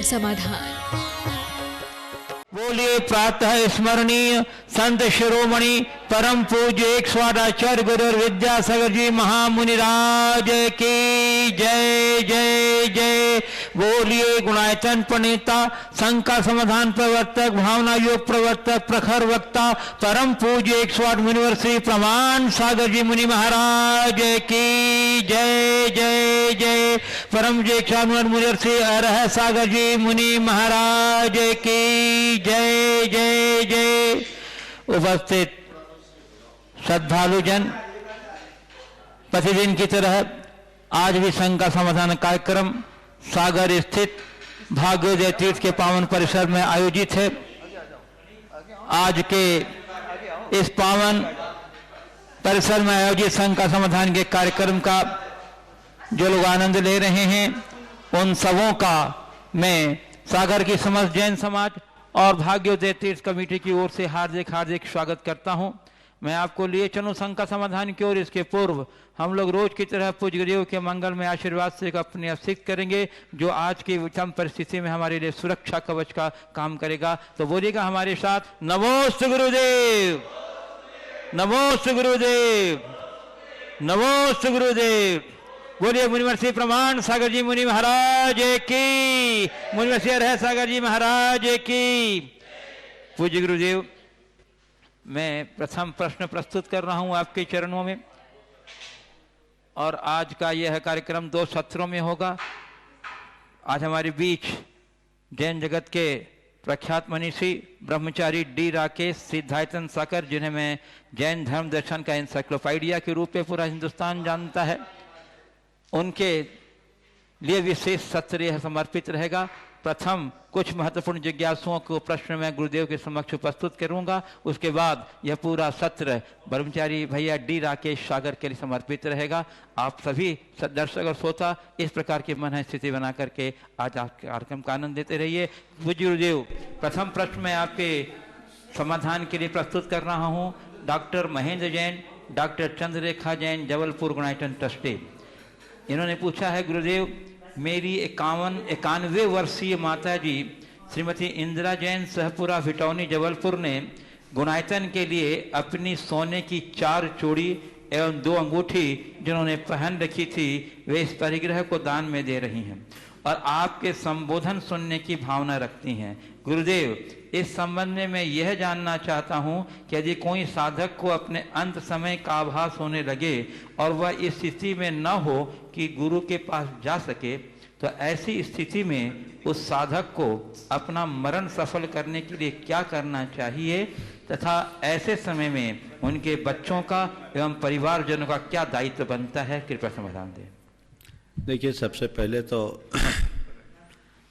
समाधान। बोलिए प्रातः स्मरणीय संत शिरोमणि परम पूज्य 108 आचार्य गुरु विद्यासागर जी महामुनिराज की जय जय जय। बोलिए गुणायतन प्रणेता शंका समाधान प्रवर्तक भावना योग प्रवर्तक प्रखर वक्ता परम पूज्य 108 मुनिवर श्री प्रमाण सागर जी मुनि महाराज की जय जय जय। परम जय 108 मुनिवर श्री अरह सागर जी मुनि महाराज की जय जय जय। उपस्थित श्रद्धालुजन, प्रतिदिन की तरह आज भी संघ का समाधान कार्यक्रम सागर स्थित भाग्योदय तीर्थ के पावन परिसर में आयोजित है। आज के इस पावन परिसर में आयोजित संघ का समाधान के कार्यक्रम का जो लोग आनंद ले रहे हैं उन सबों का मैं सागर की समस्त जैन समाज और भाग्योदय तीर्थ कमेटी की ओर से हार्दिक हार्दिक स्वागत करता हूं। मैं आपको लिए चलूं संघ का समाधान की ओर। इसके पूर्व हम लोग रोज की तरह पूज्य गुरुदेव के मंगल में आशीर्वाद से अपने अभिषेक करेंगे जो आज की विषम परिस्थिति में हमारे लिए सुरक्षा कवच का काम करेगा। तो बोलिएगा हमारे साथ, नमोस्तु गुरुदेव, नमोस्तु गुरुदेव, नमोस्तु गुरुदेव। बोलिए मुनिवर श्री प्रमाण सागर जी मुनि महाराज की, मुनिवर श्री अरह सागर जी महाराज की। पूज्य गुरुदेव, मैं प्रथम प्रश्न प्रस्तुत कर रहा हूं आपके चरणों में और आज का यह कार्यक्रम 2 सत्रों में होगा। आज हमारे बीच जैन जगत के प्रख्यात मनीषी ब्रह्मचारी डी राकेश सिद्धायतन साकर, जिन्हें मैं जैन धर्म दर्शन का एनसाइक्लोपीडिया के रूप में पूरा हिंदुस्तान जानता है, उनके लिए विशेष सत्र यह समर्पित रहेगा। प्रथम कुछ महत्वपूर्ण जिज्ञासुओं को प्रश्न मैं गुरुदेव के समक्ष प्रस्तुत करूंगा। उसके बाद यह पूरा सत्र ब्रह्मचारी भैया डी राकेश सागर के लिए समर्पित रहेगा। आप सभी दर्शक और श्रोता इस प्रकार की मन स्थिति बना करके आज आपके कार्यक्रम का आनंद लेते रहिए। पूज्य गुरुदेव, प्रथम प्रश्न मैं आपके समाधान के लिए प्रस्तुत कर रहा हूँ। Doctor Mahendra Jain, doctor Chandrarekha Jain, Jabalpur Gunayatan trustee, इन्होंने पूछा है, गुरुदेव मेरी 91 वर्षीय माता जी श्रीमती इंदिरा जैन सहपुरा भिटौनी जबलपुर ने गुणायतन के लिए अपनी सोने की 4 चूड़ी एवं 2 अंगूठी जिन्होंने पहन रखी थी वे इस परिग्रह को दान में दे रही हैं और आपके संबोधन सुनने की भावना रखती हैं। गुरुदेव, इस संबंध में मैं यह जानना चाहता हूं कि यदि कोई साधक को अपने अंत समय का आभास होने लगे और वह इस स्थिति में न हो कि गुरु के पास जा सके, तो ऐसी स्थिति में उस साधक को अपना मरण सफल करने के लिए क्या करना चाहिए तथा ऐसे समय में उनके बच्चों का एवं परिवारजनों का क्या दायित्व बनता है, कृपया समाधान दें। देखिए, सबसे पहले तो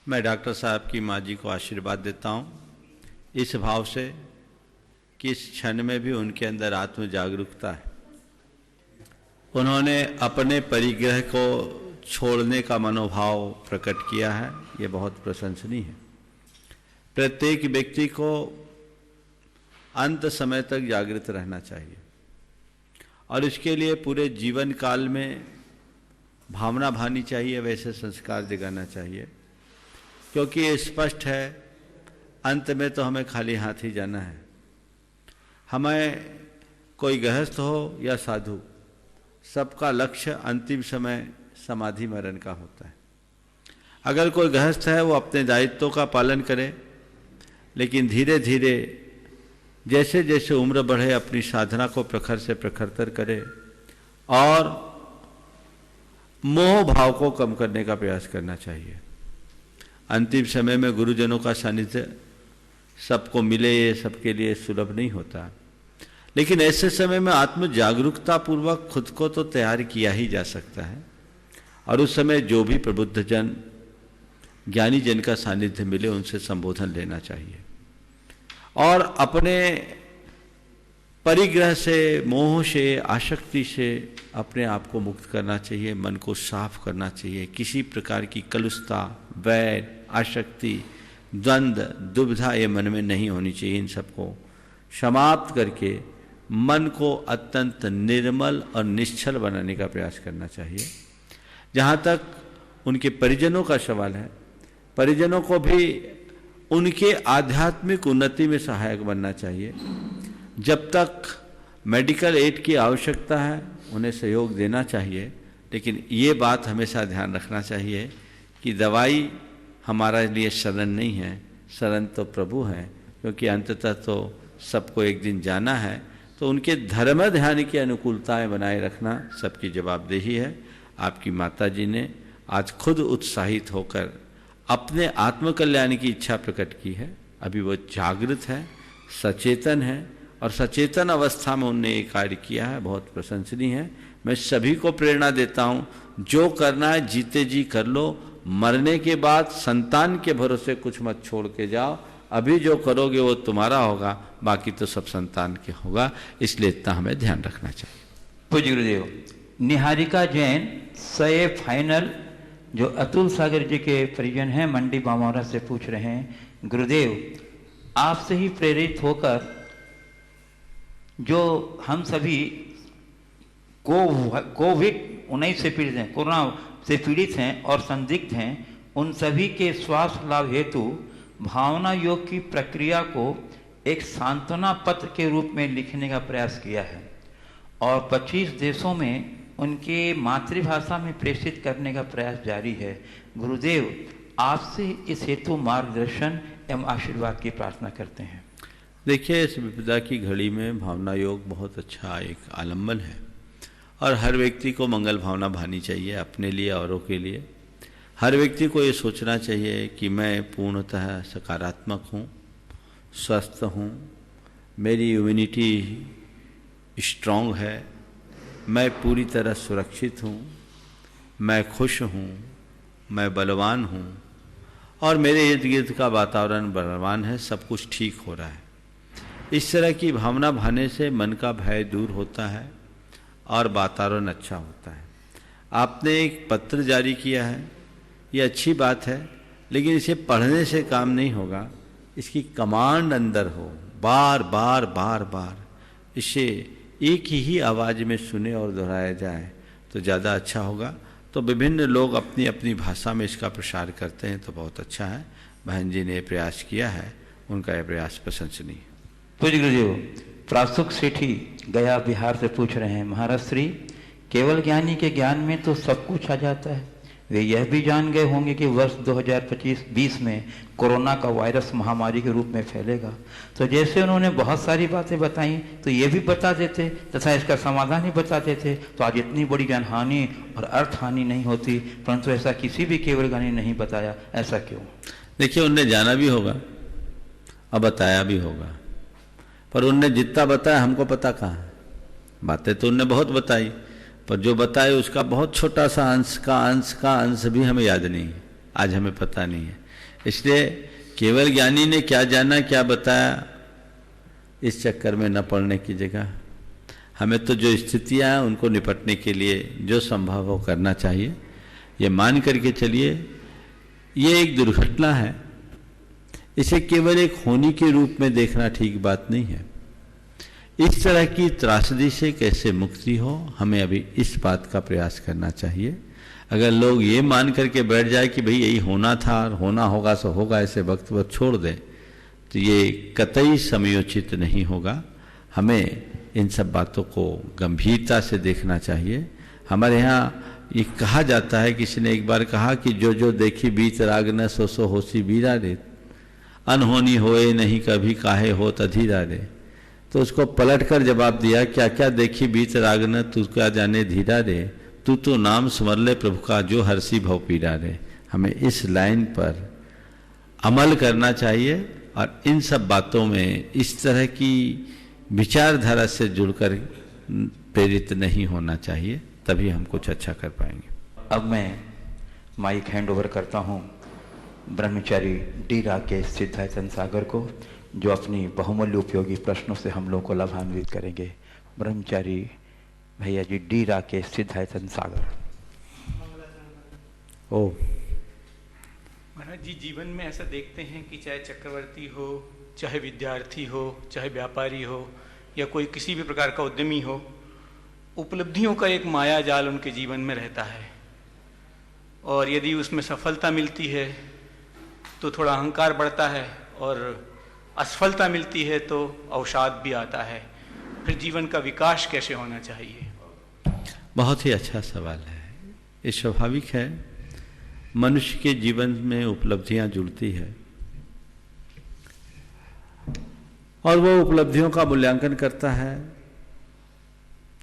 मैं डॉक्टर साहब की माँ जी को आशीर्वाद देता हूँ इस भाव से कि इस क्षण में भी उनके अंदर आत्म जागरूकता है। उन्होंने अपने परिग्रह को छोड़ने का मनोभाव प्रकट किया है, ये बहुत प्रशंसनीय है। प्रत्येक व्यक्ति को अंत समय तक जागृत रहना चाहिए और इसके लिए पूरे जीवन काल में भावना भानी चाहिए, वैसे संस्कार जगाना चाहिए, क्योंकि ये स्पष्ट है अंत में तो हमें खाली हाथ ही जाना है। हमें कोई गृहस्थ हो या साधु, सबका लक्ष्य अंतिम समय समाधि मरण का होता है। अगर कोई गृहस्थ है वो अपने दायित्वों का पालन करे, लेकिन धीरे धीरे जैसे जैसे उम्र बढ़े अपनी साधना को प्रखर से प्रखरतर करे और मोह भाव को कम करने का प्रयास करना चाहिए। अंतिम समय में गुरुजनों का सानिध्य सबको मिले ये सबके लिए सुलभ नहीं होता, लेकिन ऐसे समय में आत्म जागरूकता पूर्वक खुद को तो तैयार किया ही जा सकता है और उस समय जो भी प्रबुद्ध जन ज्ञानी जन का सानिध्य मिले उनसे संबोधन लेना चाहिए और अपने परिग्रह से, मोह से, आसक्ति से अपने आप को मुक्त करना चाहिए, मन को साफ करना चाहिए। किसी प्रकार की कलुषता, वैर, आसक्ति, द्वंद्व, दुविधा ये मन में नहीं होनी चाहिए। इन सबको समाप्त करके मन को अत्यंत निर्मल और निश्चल बनाने का प्रयास करना चाहिए। जहाँ तक उनके परिजनों का सवाल है, परिजनों को भी उनके आध्यात्मिक उन्नति में सहायक बनना चाहिए। जब तक मेडिकल एड की आवश्यकता है उन्हें सहयोग देना चाहिए, लेकिन ये बात हमेशा ध्यान रखना चाहिए कि दवाई हमारा लिए शरण नहीं है, शरण तो प्रभु है, क्योंकि अंततः तो सबको एक दिन जाना है। तो उनके धर्म ध्यान की अनुकूलताएं बनाए रखना सबकी जवाबदेही है। आपकी माता जी ने आज खुद उत्साहित होकर अपने आत्मकल्याण की इच्छा प्रकट की है। अभी वो जागृत है, सचेतन है, और सचेतन अवस्था में उनने ये कार्य किया है, बहुत प्रशंसनीय है। मैं सभी को प्रेरणा देता हूँ, जो करना है जीते जी कर लो, मरने के बाद संतान के भरोसे कुछ मत छोड़ के जाओ। अभी जो करोगे वो तुम्हारा होगा, बाकी तो सब संतान के होगा, इसलिए इतना हमें ध्यान रखना चाहिए। पूज्य गुरुदेव, निहारिका जैन सए फाइनल जो अतुल सागर जी के परिजन हैं मंडी बामौरा से पूछ रहे हैं, गुरुदेव आपसे ही प्रेरित होकर जो हम सभी कोविड-19 से पीड़ित हैं, कोरोना से पीड़ित हैं और संदिग्ध हैं, उन सभी के स्वास्थ्य लाभ हेतु भावना योग की प्रक्रिया को एक सांत्वना पत्र के रूप में लिखने का प्रयास किया है और 25 देशों में उनके मातृभाषा में प्रेषित करने का प्रयास जारी है। गुरुदेव आपसे इस हेतु मार्गदर्शन एवं आशीर्वाद की प्रार्थना करते हैं। देखिए, इस विपदा की घड़ी में भावना योग बहुत अच्छा एक आलम्बन है और हर व्यक्ति को मंगल भावना भानी चाहिए, अपने लिए औरों के लिए। हर व्यक्ति को ये सोचना चाहिए कि मैं पूर्णतः सकारात्मक हूँ, स्वस्थ हूँ, मेरी इम्यूनिटी स्ट्रांग है, मैं पूरी तरह सुरक्षित हूँ, मैं खुश हूँ, मैं बलवान हूँ और मेरे इर्द गिर्द का वातावरण बलवान है, सब कुछ ठीक हो रहा है। इस तरह की भावना भाने से मन का भय दूर होता है और वातावरण अच्छा होता है। आपने एक पत्र जारी किया है, ये अच्छी बात है, लेकिन इसे पढ़ने से काम नहीं होगा, इसकी कमांड अंदर हो, बार बार बार बार इसे एक ही आवाज़ में सुने और दोहराया जाए तो ज़्यादा अच्छा होगा। तो विभिन्न लोग अपनी अपनी भाषा में इसका प्रसार करते हैं तो बहुत अच्छा है। बहन जी ने प्रयास किया है, उनका यह प्रयास प्रशंसनीय है। पूज्य गुरुदेव, प्रासुक सेठी गया बिहार से पूछ रहे हैं, महाराज श्री केवल ज्ञानी के ज्ञान में तो सब कुछ आ जाता है, वे यह भी जान गए होंगे कि वर्ष 2025-20 में कोरोना का वायरस महामारी के रूप में फैलेगा। तो जैसे उन्होंने बहुत सारी बातें बताई तो ये भी बता देते तथा इसका समाधान ही बता देते तो आज इतनी बड़ी जनहानि और अर्थ हानि नहीं होती, परंतु ऐसा किसी भी केवल ज्ञानी नहीं बताया। ऐसा क्यों? देखिए, उनने जाना भी होगा और बताया भी होगा, पर उनने जितना बताया हमको पता कहाँ है। बातें तो उनने बहुत बताई, पर जो बताए उसका बहुत छोटा सा अंश भी हमें याद नहीं है, आज हमें पता नहीं है। इसलिए केवल ज्ञानी ने क्या जाना क्या बताया, इस चक्कर में न पड़ने की जगह हमें तो जो स्थितियां हैं उनको निपटने के लिए जो संभव हो करना चाहिए। ये मान करके चलिए, ये एक दुर्घटना है, इसे केवल एक होनी के रूप में देखना ठीक बात नहीं है। इस तरह की त्रासदी से कैसे मुक्ति हो, हमें अभी इस बात का प्रयास करना चाहिए। अगर लोग ये मान करके बैठ जाए कि भाई यही होना था और होना होगा सो होगा, ऐसे वक्त छोड़ दें, तो ये कतई समयोचित नहीं होगा। हमें इन सब बातों को गंभीरता से देखना चाहिए। हमारे यहाँ ये कहा जाता है, किसी ने एक बार कहा कि जो जो देखी बीत राग न सो सो होसी बीरा रे, अनहोनी होए नहीं कभी काहे होत अधीरा रे। तो उसको पलट कर जवाब दिया, क्या क्या देखी बीत राग न तू क्या जाने धीरा रे, तू तो नाम स्मर ले प्रभु का जो हर्षी भव पीरा रे। हमें इस लाइन पर अमल करना चाहिए और इन सब बातों में इस तरह की विचारधारा से जुड़कर प्रेरित नहीं होना चाहिए, तभी हम कुछ अच्छा कर पाएंगे। अब मैं माइक हैंड ओवर करता हूँ ब्रह्मचारी डी राकेश सिद्धायतन सागर को, जो अपनी बहुमूल्य उपयोगी प्रश्नों से हम लोग को लाभान्वित करेंगे। ब्रह्मचारी भैया जी डी राकेश सिद्धायतन सागर। ओ महाराज जी, जीवन में ऐसा देखते हैं कि चाहे चक्रवर्ती हो, चाहे विद्यार्थी हो, चाहे व्यापारी हो या कोई किसी भी प्रकार का उद्यमी हो, उपलब्धियों का एक माया जाल उनके जीवन में रहता है और यदि उसमें सफलता मिलती है तो थोड़ा अहंकार बढ़ता है, और असफलता मिलती है तो अवसाद भी आता है। फिर जीवन का विकास कैसे होना चाहिए? बहुत ही अच्छा सवाल है। ये स्वाभाविक है, मनुष्य के जीवन में उपलब्धियां जुड़ती है और वो उपलब्धियों का मूल्यांकन करता है,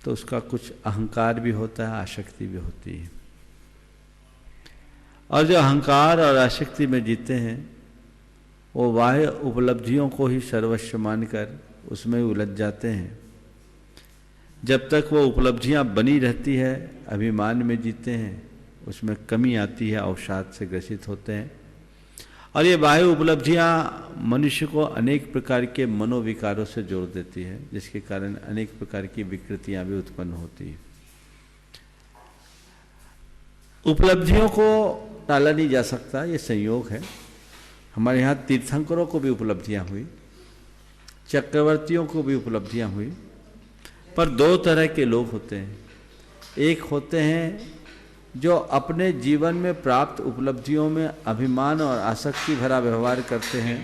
तो उसका कुछ अहंकार भी होता है, आसक्ति भी होती है। और जो अहंकार और आसक्ति में जीते हैं वो बाह्य उपलब्धियों को ही सर्वस्व मानकर उसमें उलझ जाते हैं। जब तक वो उपलब्धियां बनी रहती है, अभिमान में जीते हैं, उसमें कमी आती है, अवसाद से ग्रसित होते हैं। और ये बाह्य उपलब्धियां मनुष्य को अनेक प्रकार के मनोविकारों से जोड़ देती है, जिसके कारण अनेक प्रकार की विकृतियां भी उत्पन्न होती हैं। उपलब्धियों को टाला नहीं जा सकता, ये संयोग है। हमारे यहाँ तीर्थंकरों को भी उपलब्धियां हुई, चक्रवर्तियों को भी उपलब्धियां हुई, पर दो तरह के लोग होते हैं। एक होते हैं जो अपने जीवन में प्राप्त उपलब्धियों में अभिमान और आसक्ति भरा व्यवहार करते हैं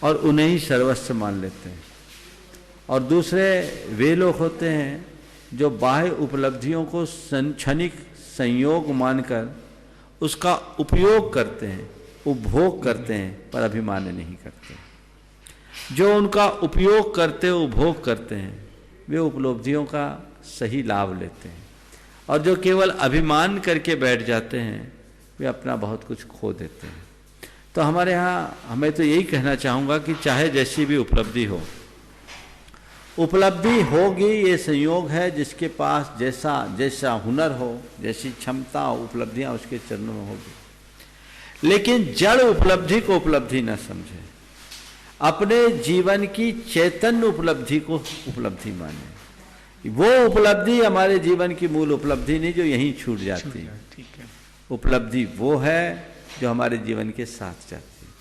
और उन्हें ही सर्वस्व मान लेते हैं, और दूसरे वे लोग होते हैं जो बाह्य उपलब्धियों को क्षणिक संयोग मानकर उसका उपयोग करते हैं, उपभोग करते हैं, पर अभिमान नहीं करते। जो उनका उपयोग करते, उपभोग करते हैं, वे उपलब्धियों का सही लाभ लेते हैं, और जो केवल अभिमान करके बैठ जाते हैं वे अपना बहुत कुछ खो देते हैं। तो हमारे यहाँ मैं तो यही कहना चाहूँगा कि चाहे जैसी भी उपलब्धि हो, उपलब्धि होगी, ये संयोग है। जिसके पास जैसा जैसा हुनर हो, जैसी क्षमता हो, उपलब्धियाँ उसके चरणों में होगी। लेकिन जड़ उपलब्धि को उपलब्धि न समझे, अपने जीवन की चैतन्य उपलब्धि को उपलब्धि माने। वो उपलब्धि हमारे जीवन की मूल उपलब्धि नहीं जो यहीं छूट जाती है। उपलब्धि वो है जो हमारे जीवन के साथ जाती है।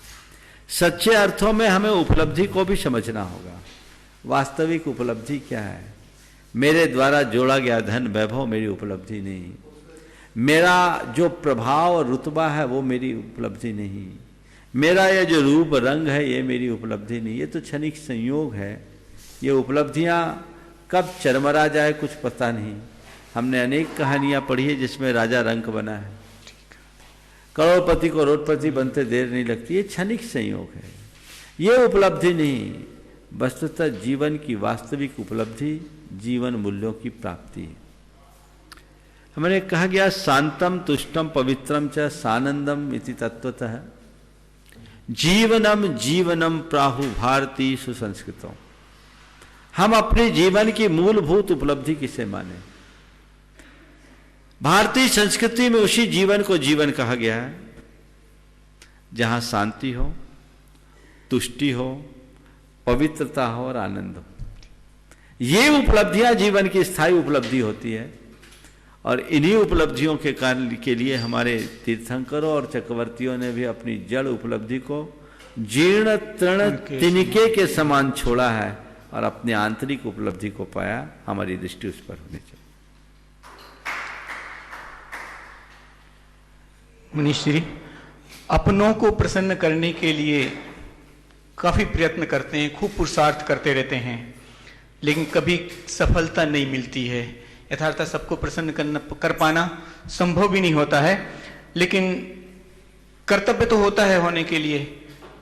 सच्चे अर्थों में हमें उपलब्धि को भी समझना होगा। वास्तविक उपलब्धि क्या है? मेरे द्वारा जोड़ा गया धन वैभव मेरी उपलब्धि नहीं, मेरा जो प्रभाव और रुतबा है वो मेरी उपलब्धि नहीं, मेरा ये जो रूप रंग है ये मेरी उपलब्धि नहीं। ये तो क्षणिक संयोग है। ये उपलब्धियां कब चरमरा जाए कुछ पता नहीं। हमने अनेक कहानियां पढ़ी है जिसमें राजा रंक बना है, करोड़पति को करोड़पति बनते देर नहीं लगती। ये क्षणिक संयोग है, ये उपलब्धि नहीं। वस्तुतः जीवन की वास्तविक उपलब्धि जीवन मूल्यों की प्राप्ति है। हमने कहा गया शांतम तुष्टम पवित्रम च सानंदम इति तत्वतः जीवनम जीवनम प्राहु भारती सुसंस्कृतों। हम अपने जीवन की मूलभूत उपलब्धि किसे माने? भारतीय संस्कृति में उसी जीवन को जीवन कहा गया है जहां शांति हो, तुष्टि हो, पवित्रता हो और आनंद हो। ये उपलब्धियां जीवन की स्थायी उपलब्धि होती है। और इन्हीं उपलब्धियों के कारण के लिए हमारे तीर्थंकरों और चक्रवर्तियों ने भी अपनी जड़ उपलब्धि को जीर्ण तृण तिनके के समान छोड़ा है और अपनी आंतरिक उपलब्धि को पाया। हमारी दृष्टि उस पर होनी चाहिए। मनीष जी, अपनों को प्रसन्न करने के लिए काफी प्रयत्न करते हैं, खूब पुरुषार्थ करते रहते हैं, लेकिन कभी सफलता नहीं मिलती है। यथार्थता सबको प्रसन्न कर पाना संभव भी नहीं होता है, लेकिन कर्तव्य तो होता है होने के लिए।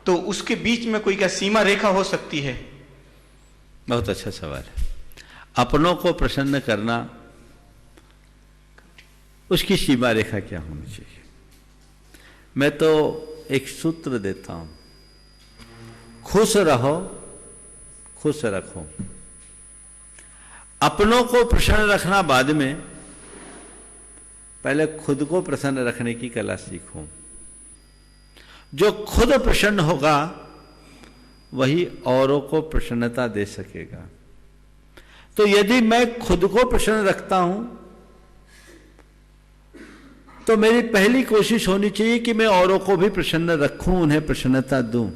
तो उसके बीच में कोई क्या सीमा रेखा हो सकती है? बहुत अच्छा सवाल है। अपनों को प्रसन्न करना, उसकी सीमा रेखा क्या होनी चाहिए? मैं तो एक सूत्र देता हूं, खुश रहो, खुश रखो। अपनों को प्रसन्न रखना बाद में, पहले खुद को प्रसन्न रखने की कला सीखो। जो खुद प्रसन्न होगा वही औरों को प्रसन्नता दे सकेगा। तो यदि मैं खुद को प्रसन्न रखता हूं तो मेरी पहली कोशिश होनी चाहिए कि मैं औरों को भी प्रसन्न रखूं, उन्हें प्रसन्नता दूं।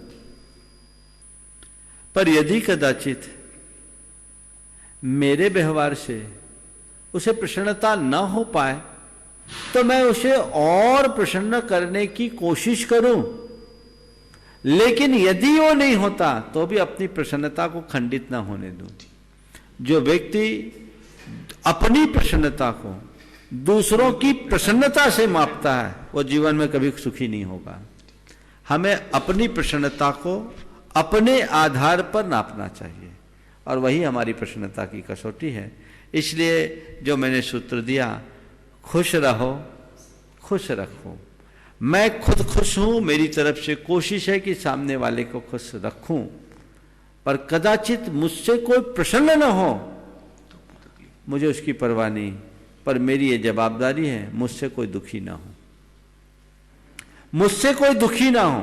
पर यदि कदाचित मेरे व्यवहार से उसे प्रसन्नता न हो पाए तो मैं उसे और प्रसन्न करने की कोशिश करूं, लेकिन यदि वो नहीं होता तो भी अपनी प्रसन्नता को खंडित ना होने दो। जो व्यक्ति अपनी प्रसन्नता को दूसरों की प्रसन्नता से मापता है वो जीवन में कभी सुखी नहीं होगा। हमें अपनी प्रसन्नता को अपने आधार पर नापना चाहिए और वही हमारी प्रसन्नता की कसौटी है। इसलिए जो मैंने सूत्र दिया, खुश रहो खुश रखो। मैं खुद खुश हूं, मेरी तरफ से कोशिश है कि सामने वाले को खुश रखूं, पर कदाचित मुझसे कोई प्रसन्न न हो, मुझे उसकी परवाह नहीं, पर मेरी ये जवाबदारी है मुझसे कोई दुखी ना हो, मुझसे कोई दुखी ना हो,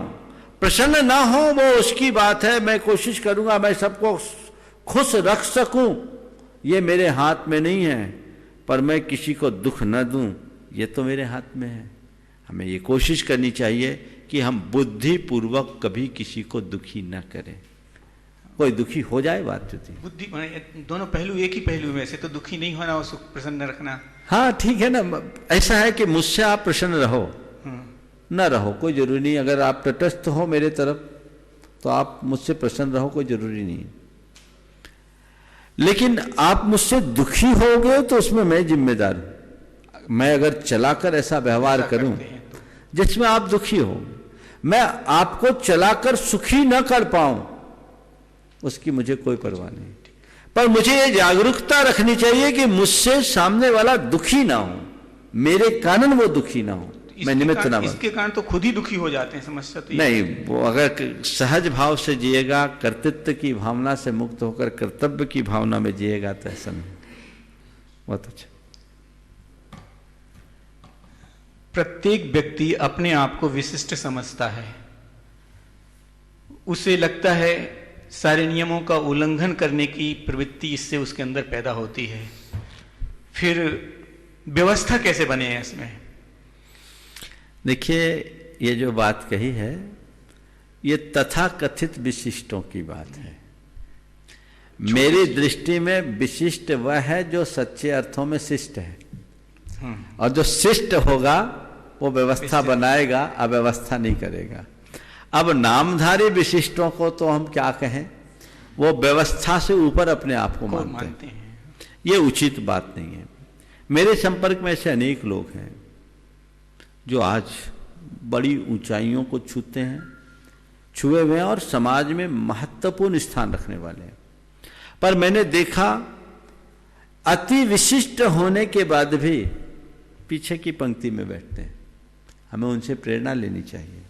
प्रसन्न ना हो वो उसकी बात है। मैं कोशिश करूंगा मैं सबको खुश रख सकूं, ये मेरे हाथ में नहीं है, पर मैं किसी को दुख न दूं ये तो मेरे हाथ में है। हमें ये कोशिश करनी चाहिए कि हम बुद्धि पूर्वक कभी किसी को दुखी न करें। कोई दुखी हो जाए बात होती, बुद्धि दोनों पहलू एक ही पहलू में से, तो दुखी नहीं होना और सुख प्रसन्न रखना। हाँ ठीक है ना। ऐसा है कि मुझसे आप प्रसन्न रहो न रहो कोई जरूरी नहीं। अगर आप तटस्थ हो मेरे तरफ तो आप मुझसे प्रसन्न रहो, कोई जरूरी नहीं। लेकिन आप मुझसे दुखी हो गए तो उसमें मैं जिम्मेदार हूं। मैं अगर चलाकर ऐसा व्यवहार करूं जिसमें आप दुखी हो, मैं आपको चलाकर सुखी न कर पाऊं, उसकी मुझे कोई परवाह नहीं। पर मुझे ये जागरूकता रखनी चाहिए कि मुझसे सामने वाला दुखी ना हो, मेरे कारण वो दुखी ना हो, मैं निमित्त ना बन। इसके कारण तो खुद ही दुखी हो जाते हैं, समस्या तो नहीं। वो अगर सहज भाव से जिएगा, कर्तृत्व की भावना से मुक्त होकर कर्तव्य की भावना में जिएगा तो ऐसा नहीं। बहुत अच्छा। प्रत्येक व्यक्ति अपने आप को विशिष्ट समझता है। उसे लगता है सारे नियमों का उल्लंघन करने की प्रवृत्ति इससे उसके अंदर पैदा होती है। फिर व्यवस्था कैसे बने इसमें? देखिए, ये जो बात कही है ये तथाकथित विशिष्टों की बात है। मेरी दृष्टि में विशिष्ट वह है जो सच्चे अर्थों में शिष्ट है, और जो शिष्ट होगा वो व्यवस्था बनाएगा, अव्यवस्था नहीं करेगा। अब नामधारी विशिष्टों को तो हम क्या कहें, वो व्यवस्था से ऊपर अपने आप को मानते हैं। ये उचित बात नहीं है। मेरे संपर्क में ऐसे अनेक लोग हैं जो आज बड़ी ऊंचाइयों को छूते हैं, छुए हुए हैं और समाज में महत्वपूर्ण स्थान रखने वाले हैं। पर मैंने देखा अति विशिष्ट होने के बाद भी पीछे की पंक्ति में बैठते हैं। हमें उनसे प्रेरणा लेनी चाहिए,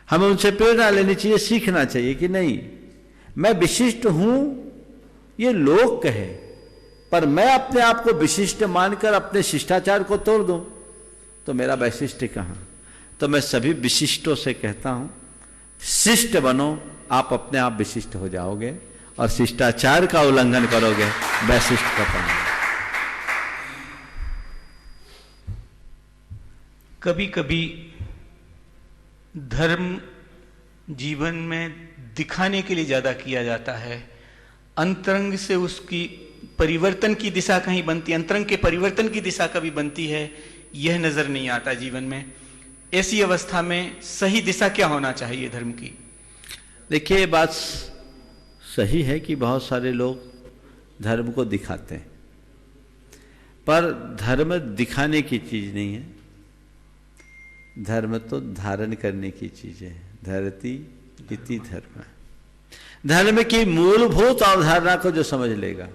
हमें उनसे प्रेरणा लेनी चाहिए, सीखना चाहिए कि नहीं मैं विशिष्ट हूं ये लोग कहे, पर मैं अपने आप को विशिष्ट मानकर अपने शिष्टाचार को तोड़ दूं तो मेरा वैशिष्ट्य कहां। तो मैं सभी विशिष्टों से कहता हूं, शिष्ट बनो, आप अपने आप विशिष्ट हो जाओगे और शिष्टाचार का उल्लंघन करोगे, वैशिष्ट का पाओगे। कभी कभी धर्म जीवन में दिखाने के लिए ज्यादा किया जाता है, अंतरंग से उसकी परिवर्तन की दिशा कहीं बनती, अंतरंग के परिवर्तन की दिशा कभी बनती है, यह नजर नहीं आता जीवन में। ऐसी अवस्था में सही दिशा क्या होना चाहिए धर्म की? देखिए, बात सही है कि बहुत सारे लोग धर्म को दिखाते हैं, पर धर्म दिखाने की चीज नहीं है, धर्म तो धारण करने की चीज है। धरती इति धर्म। धर्म की मूलभूत अवधारणा को जो समझ लेगा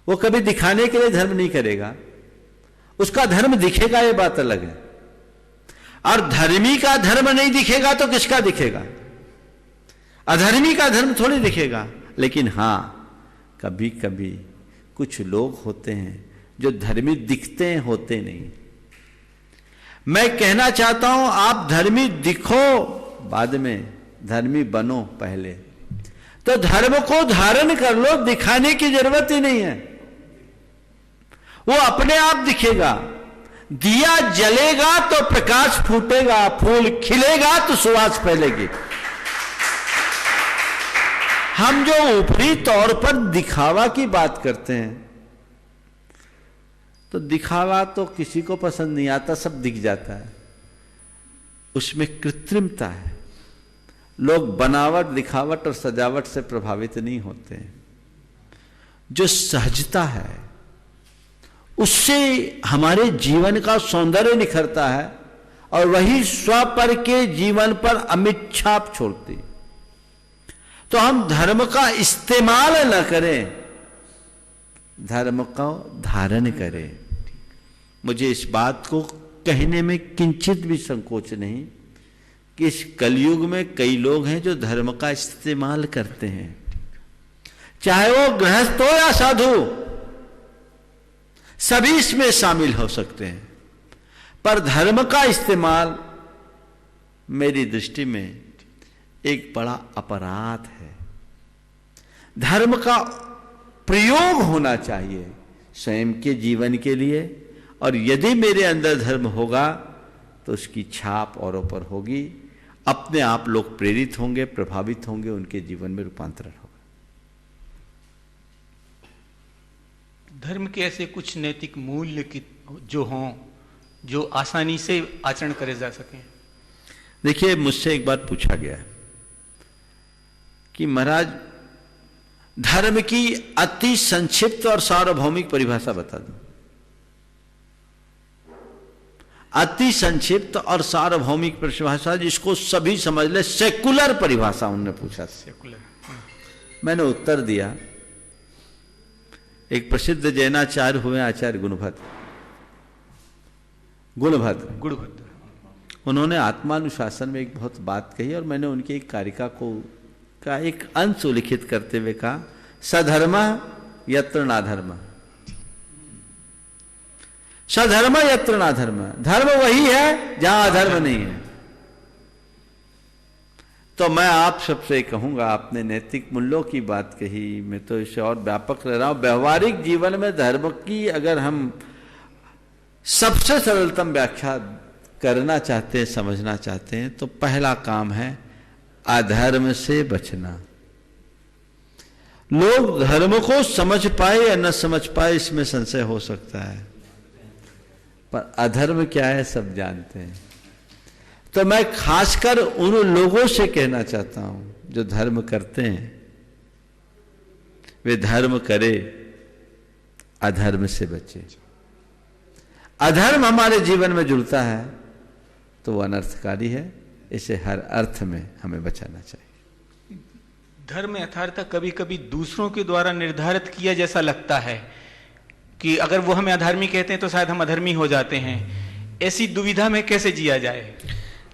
वो कभी दिखाने के लिए धर्म नहीं करेगा, उसका धर्म दिखेगा, ये बात अलग है। और धर्मी का धर्म नहीं दिखेगा तो किसका दिखेगा? अधर्मी का धर्म थोड़ी दिखेगा। लेकिन हां, कभी कभी कुछ लोग होते हैं जो धर्मी दिखते हैं, होते नहीं। मैं कहना चाहता हूं आप धर्मी दिखो बाद में, धर्मी बनो पहले। तो धर्म को धारण कर लो, दिखाने की जरूरत ही नहीं है, वो अपने आप दिखेगा। दिया जलेगा तो प्रकाश फूटेगा, फूल खिलेगा तो सुवास फैलेगी। हम जो ऊपरी तौर पर दिखावा की बात करते हैं, तो दिखावा तो किसी को पसंद नहीं आता, सब दिख जाता है। उसमें कृत्रिमता है। लोग बनावट, दिखावट और सजावट से प्रभावित नहीं होते हैं। जो सहजता है उससे हमारे जीवन का सौंदर्य निखरता है और वही स्वपर के जीवन पर अमिट छाप छोड़ती। तो हम धर्म का इस्तेमाल न करें, धर्म का धारण करें। मुझे इस बात को कहने में किंचित भी संकोच नहीं कि इस कलयुग में कई लोग हैं जो धर्म का इस्तेमाल करते हैं, चाहे वो गृहस्थ हो या साधु, सभी इसमें शामिल हो सकते हैं। पर धर्म का इस्तेमाल मेरी दृष्टि में एक बड़ा अपराध है। धर्म का प्रयोग होना चाहिए स्वयं के जीवन के लिए, और यदि मेरे अंदर धर्म होगा तो उसकी छाप औरों पर होगी। अपने आप लोग प्रेरित होंगे, प्रभावित होंगे, उनके जीवन में रूपांतरण होगा। धर्म के ऐसे कुछ नैतिक मूल्य की जो हों, जो आसानी से आचरण करे जा सकें। देखिए, मुझसे एक बात पूछा गया कि महाराज धर्म की अति संक्षिप्त और सार्वभौमिक परिभाषा बता दो। अति संक्षिप्त और सार्वभौमिक परिभाषा जिसको सभी समझ ले, सेकुलर परिभाषा उन्होंने पूछा। सेकुलर। मैंने उत्तर दिया। एक प्रसिद्ध जैनाचार्य हुए आचार्य गुणभद्र, उन्होंने आत्मानुशासन में एक बहुत बात कही और मैंने उनकी एक कारिका का एक अंश उल्लिखित करते हुए कहा, सधर्म यत्र नाधर्म, सधर्म यत्र नाधर्म। धर्म वही है जहां अधर्म नहीं है। तो मैं आप सबसे कहूंगा, आपने नैतिक मूल्यों की बात कही, मैं तो इसे और व्यापक ले रहा हूं। व्यवहारिक जीवन में धर्म की अगर हम सबसे सरलतम व्याख्या करना चाहते हैं, समझना चाहते हैं, तो पहला काम है अधर्म से बचना। लोग धर्म को समझ पाए या न समझ पाए इसमें संशय हो सकता है, पर अधर्म क्या है सब जानते हैं। तो मैं खासकर उन लोगों से कहना चाहता हूं जो धर्म करते हैं, वे धर्म करे, अधर्म से बचे। अधर्म हमारे जीवन में जुड़ता है तो वह अनर्थकारी है, इसे हर अर्थ में हमें बचाना चाहिए। धर्म यथार्थ कभी कभी दूसरों के द्वारा निर्धारित किया जैसा लगता है कि अगर वो हमें अधर्मी कहते हैं तो शायद हम अधर्मी हो जाते हैं। ऐसी दुविधा में कैसे जिया जाए?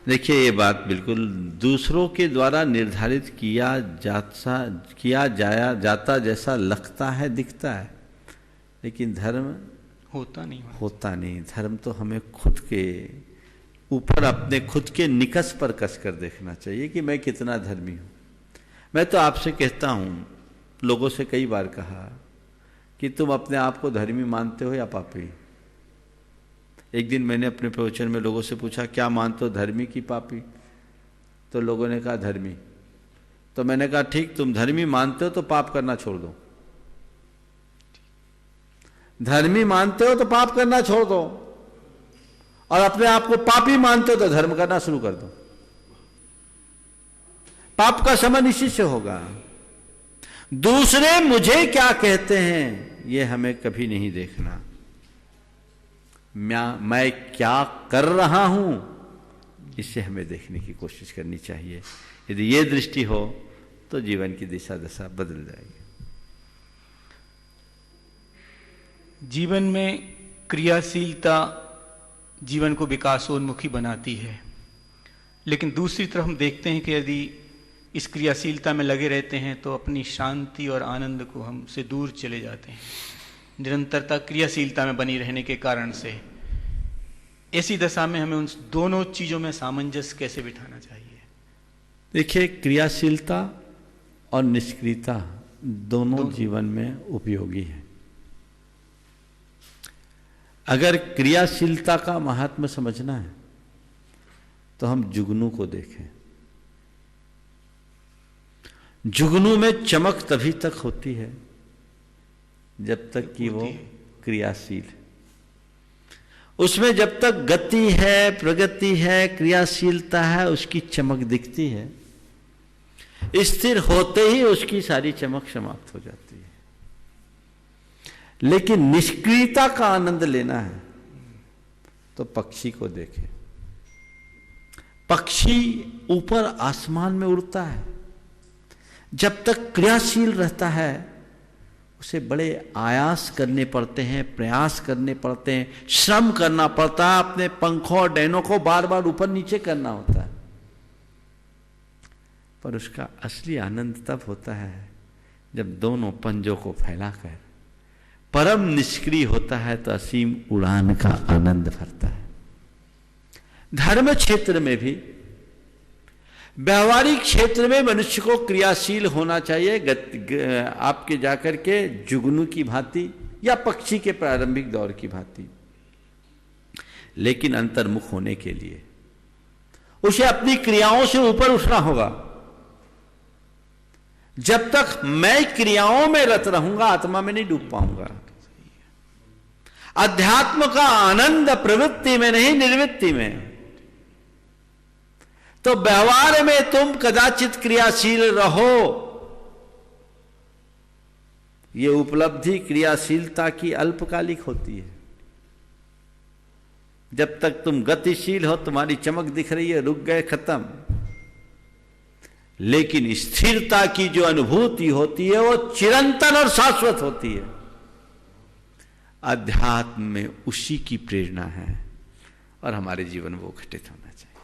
देखिए, ये बात बिल्कुल दूसरों के द्वारा निर्धारित किया जाता जैसा लगता है, दिखता है, लेकिन धर्म होता नहीं। धर्म तो हमें खुद के ऊपर, अपने खुद के निकष पर कसकर देखना चाहिए कि मैं कितना धर्मी हूं। मैं तो आपसे कहता हूं, लोगों से कई बार कहा कि तुम अपने आप को धर्मी मानते हो या पापी। एक दिन मैंने अपने प्रवचन में लोगों से पूछा, क्या मानते हो, धर्मी की पापी? तो लोगों ने कहा धर्मी। तो मैंने कहा ठीक, तुम धर्मी मानते हो तो पाप करना छोड़ दो। धर्मी मानते हो तो पाप करना छोड़ दो, और अपने आप को पापी मानते हो तो धर्म करना शुरू कर दो। पाप का शमन इसी से होगा। दूसरे मुझे क्या कहते हैं ये हमें कभी नहीं देखना। मैं क्या कर रहा हूं इसे हमें देखने की कोशिश करनी चाहिए। यदि ये दृष्टि हो तो जीवन की दिशा दशा बदल जाएगी। जीवन में क्रियाशीलता जीवन को विकासोन्मुखी बनाती है, लेकिन दूसरी तरफ हम देखते हैं कि यदि इस क्रियाशीलता में लगे रहते हैं तो अपनी शांति और आनंद को हमसे दूर चले जाते हैं। निरंतरता क्रियाशीलता में बनी रहने के कारण से ऐसी दशा में हमें उन दोनों चीजों में सामंजस्य कैसे बिठाना चाहिए? देखिए, क्रियाशीलता और निष्क्रियता दोनों जीवन में उपयोगी है। अगर क्रियाशीलता का महात्म्य समझना है तो हम जुगनू को देखें। जुगनू में चमक तभी तक होती है जब तक कि वो क्रियाशील है। उसमें जब तक गति है, प्रगति है, क्रियाशीलता है, उसकी चमक दिखती है। स्थिर होते ही उसकी सारी चमक समाप्त हो जाती है। लेकिन निष्क्रियता का आनंद लेना है तो पक्षी को देखें। पक्षी ऊपर आसमान में उड़ता है, जब तक क्रियाशील रहता है उसे बड़े आयास करने पड़ते हैं, प्रयास करने पड़ते हैं, श्रम करना पड़ता है, अपने पंखों और डैनों को बार बार ऊपर नीचे करना होता है। पर उसका असली आनंद तब होता है जब दोनों पंजों को फैलाकर परम निष्क्रिय होता है तो असीम उड़ान का आनंद भरता है। धर्म क्षेत्र में भी, व्यवहारिक क्षेत्र में मनुष्य को क्रियाशील होना चाहिए, आपके जाकर के जुगनू की भांति या पक्षी के प्रारंभिक दौर की भांति। लेकिन अंतर्मुख होने के लिए उसे अपनी क्रियाओं से ऊपर उठना होगा। जब तक मैं क्रियाओं में रत रहूंगा आत्मा में नहीं डूब पाऊंगा। अध्यात्म का आनंद प्रवृत्ति में नहीं, निर्वृत्ति में। तो व्यवहार में तुम कदाचित क्रियाशील रहो, यह उपलब्धि क्रियाशीलता की अल्पकालिक होती है। जब तक तुम गतिशील हो, तुम्हारी चमक दिख रही है, रुक गए, खत्म। लेकिन स्थिरता की जो अनुभूति होती है वो चिरंतन और शाश्वत होती है। अध्यात्म में उसी की प्रेरणा है और हमारे जीवन वो घटित होना चाहिए।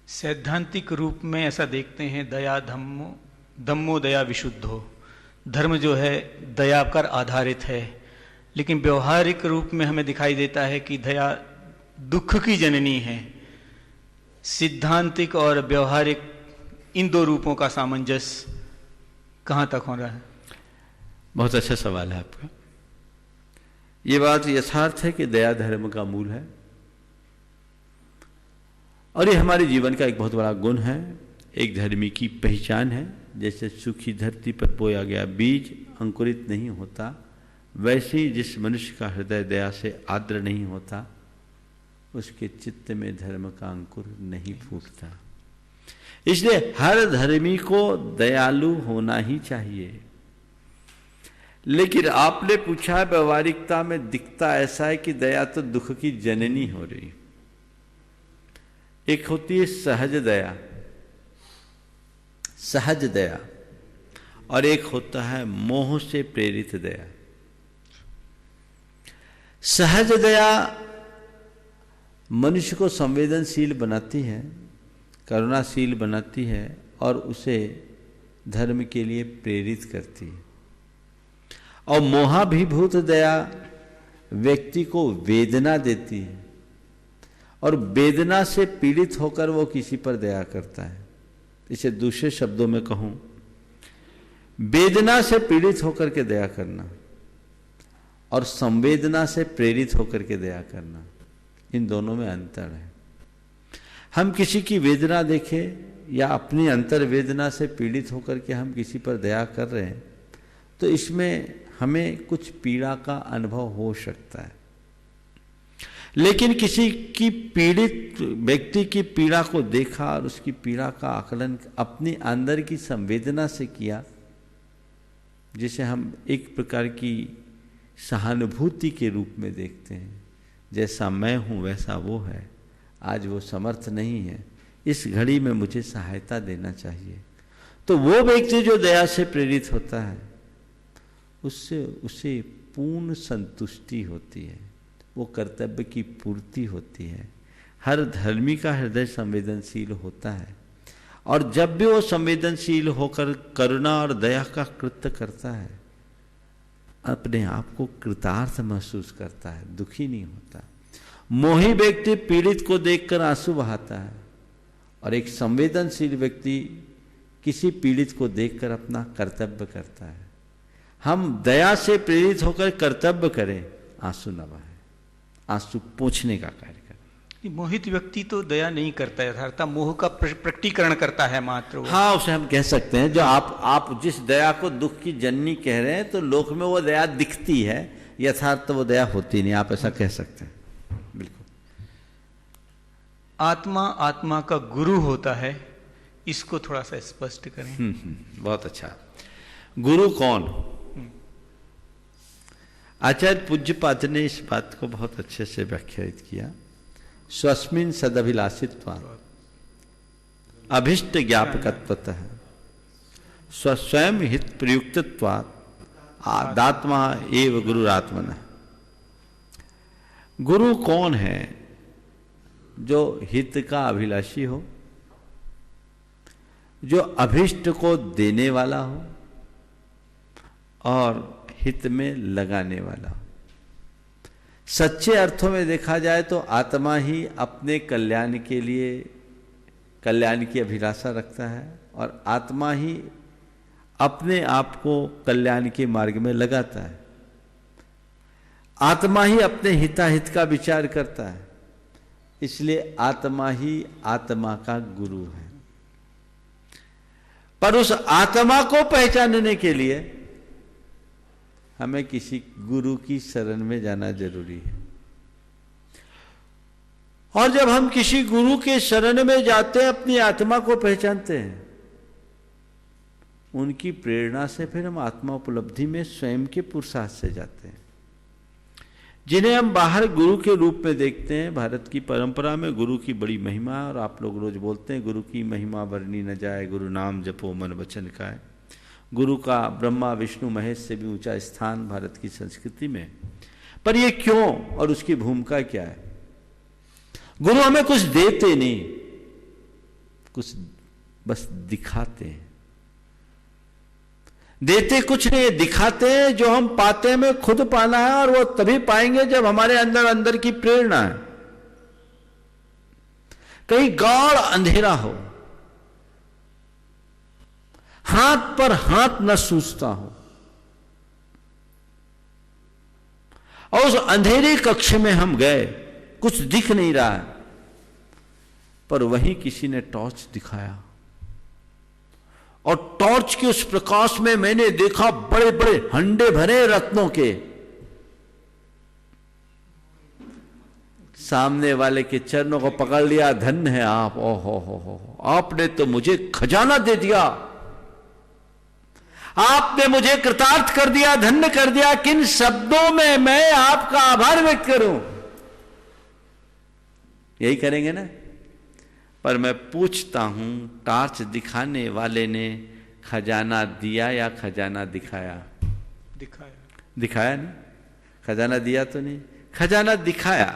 सैद्धांतिक रूप में ऐसा देखते हैं, दया धम्मो धम्मो दया विशुद्धो। धर्म जो है दया पर आधारित है, लेकिन व्यवहारिक रूप में हमें दिखाई देता है कि दया दुख की जननी है। सिद्धांतिक और व्यवहारिक इन दो रूपों का सामंजस्य कहां तक हो रहा है? बहुत अच्छा सवाल है आपका। ये बात यथार्थ है कि दया धर्म का मूल है और ये हमारे जीवन का एक बहुत बड़ा गुण है, एक धर्मी की पहचान है। जैसे सूखी धरती पर बोया गया बीज अंकुरित नहीं होता, वैसे ही जिस मनुष्य का हृदय दया से आर्द्र नहीं होता उसके चित्त में धर्म का अंकुर नहीं फूटता। इसलिए हर धर्मी को दयालु होना ही चाहिए। लेकिन आपने पूछा, व्यवहारिकता में दिखता ऐसा है कि दया तो दुख की जननी हो रही। एक होती है सहज दया, सहज दया, और एक होता है मोह से प्रेरित दया। सहज दया मनुष्य को संवेदनशील बनाती है, करुणाशील बनाती है और उसे धर्म के लिए प्रेरित करती है। और मोहाभिभूत दया व्यक्ति को वेदना देती है और वेदना से पीड़ित होकर वो किसी पर दया करता है। इसे दूसरे शब्दों में कहूं, वेदना से पीड़ित होकर के दया करना और संवेदना से प्रेरित होकर के दया करना, इन दोनों में अंतर है। हम किसी की वेदना देखें या अपनी अंतर वेदना से पीड़ित होकर के हम किसी पर दया कर रहे हैं तो इसमें हमें कुछ पीड़ा का अनुभव हो सकता है। लेकिन किसी की पीड़ित व्यक्ति की पीड़ा को देखा और उसकी पीड़ा का आकलन अपनी अंदर की संवेदना से किया, जिसे हम एक प्रकार की सहानुभूति के रूप में देखते हैं। जैसा मैं हूं वैसा वो है, आज वो समर्थ नहीं है, इस घड़ी में मुझे सहायता देना चाहिए। तो वो व्यक्ति जो दया से प्रेरित होता है उससे उसे पूर्ण संतुष्टि होती है, वो कर्तव्य की पूर्ति होती है। हर धर्मी का हृदय संवेदनशील होता है और जब भी वो संवेदनशील होकर करुणा और दया का कृत्य करता है अपने आप को कृतार्थ महसूस करता है, दुखी नहीं होता। मोही व्यक्ति पीड़ित को देखकर आंसू बहाता है और एक संवेदनशील व्यक्ति किसी पीड़ित को देखकर अपना कर्तव्य करता है। हम दया से प्रेरित होकर कर्तव्य करें, आंसू न बहाएं, आंसू पोंछने का कार्य करें। मोहित व्यक्ति तो दया नहीं करता है, यथार्थ मोह का प्रकटीकरण करता है मात्र। हाँ, उसे हम कह सकते हैं। जो आप जिस दया को दुख की जननी कह रहे हैं तो लोक में वो दया दिखती है, यथार्थोदया होती नहीं, आप ऐसा कह सकते हैं। बिल्कुल। आत्मा आत्मा का गुरु होता है, इसको थोड़ा सा स्पष्ट करें। बहुत अच्छा। गुरु कौन? आचार्य पूज्यपाद ने इस बात को बहुत अच्छे से व्याख्यायित किया। स्वस्मिन सदभिलाषित्वात् अभिष्ट ज्ञापकत्वतः स्वयं हित प्रयुक्तत्वात् आत्मा एव गुरुरात्मनः। गुरु कौन है? जो हित का अभिलाषी हो, जो अभिष्ट को देने वाला हो और हित में लगाने वाला हो। सच्चे अर्थों में देखा जाए तो आत्मा ही अपने कल्याण के लिए कल्याण की अभिलाषा रखता है और आत्मा ही अपने आप को कल्याण के मार्ग में लगाता है। आत्मा ही अपने हिताहित का विचार करता है, इसलिए आत्मा ही आत्मा का गुरु है। पर उस आत्मा को पहचानने के लिए हमें किसी गुरु की शरण में जाना जरूरी है। और जब हम किसी गुरु के शरण में जाते हैं, अपनी आत्मा को पहचानते हैं, उनकी प्रेरणा से फिर हम आत्मा उपलब्धि में स्वयं के पुरुषार्थ से जाते हैं, जिन्हें हम बाहर गुरु के रूप में देखते हैं। भारत की परंपरा में गुरु की बड़ी महिमा है, और आप लोग रोज बोलते हैं गुरु की महिमा वर्णी न जाए, गुरु नाम जपो मन वचन खाए। गुरु का ब्रह्मा विष्णु महेश से भी ऊंचा स्थान भारत की संस्कृति में। पर ये क्यों और उसकी भूमिका क्या है? गुरु हमें कुछ देते नहीं, कुछ बस दिखाते हैं। देते कुछ नहीं, दिखाते हैं। जो हम पाते में खुद पाना है, और वो तभी पाएंगे जब हमारे अंदर अंदर की प्रेरणा है। कहीं गाढ़ अंधेरा हो, हाथ पर हाथ न सूझता हो, और उस अंधेरे कक्ष में हम गए, कुछ दिख नहीं रहा है, पर वहीं किसी ने टॉर्च दिखाया, और टॉर्च के उस प्रकाश में मैंने देखा बड़े बड़े हंडे भरे रत्नों के। सामने वाले के चरणों को पकड़ लिया, धन्य है आप, ओहो हो, आपने तो मुझे खजाना दे दिया, आपने मुझे कृतार्थ कर दिया, धन्य कर दिया। किन शब्दों में मैं आपका आभार व्यक्त करूं? यही करेंगे ना? पर मैं पूछता हूं, टार्च दिखाने वाले ने खजाना दिया या खजाना दिखाया? दिखाया ना? खजाना दिया तो नहीं, खजाना दिखाया।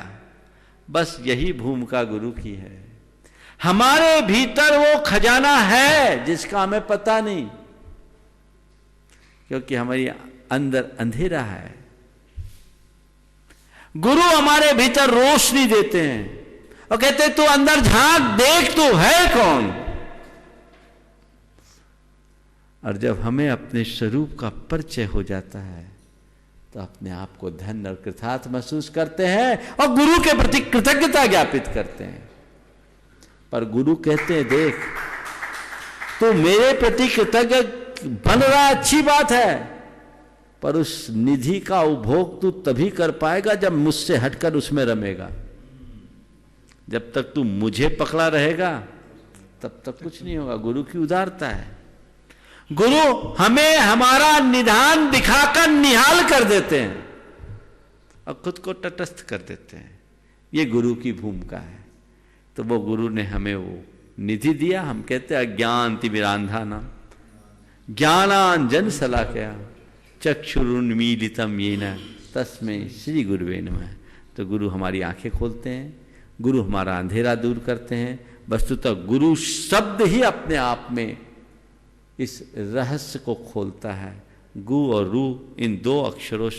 बस यही भूमिका गुरु की है। हमारे भीतर वो खजाना है जिसका हमें पता नहीं, क्योंकि हमारी अंदर अंधेरा है। गुरु हमारे भीतर रोशनी देते हैं और कहते तू अंदर झांक, देख तू है कौन। और जब हमें अपने स्वरूप का परिचय हो जाता है तो अपने आप को धन्य और कृतार्थ महसूस करते हैं और गुरु के प्रति कृतज्ञता ज्ञापित करते हैं। पर गुरु कहते हैं देख तू मेरे प्रति कृतज्ञ बन रहा, अच्छी बात है, पर उस निधि का उपभोग तू तभी कर पाएगा जब मुझसे हटकर उसमें रमेगा। जब तक तू मुझे पकड़ा रहेगा तब तक कुछ नहीं होगा। गुरु की उदारता है। गुरु हमें हमारा निधान दिखाकर निहाल कर देते हैं और खुद को तटस्थ कर देते हैं। ये गुरु की भूमिका है। तो वो गुरु ने हमें वो निधि दिया। हम कहते हैं अज्ञान तिमिरांधानाम ज्ञानांजन शलाकया चक्षुरुन्मीलितम येन तस्मै श्री गुरुवे नमः। तो गुरु हमारी आंखें खोलते हैं, गुरु हमारा अंधेरा दूर करते हैं। वस्तुतः गुरु शब्द ही अपने आप में इस रहस्य को खोलता है। गु और रू इन दो अक्षरों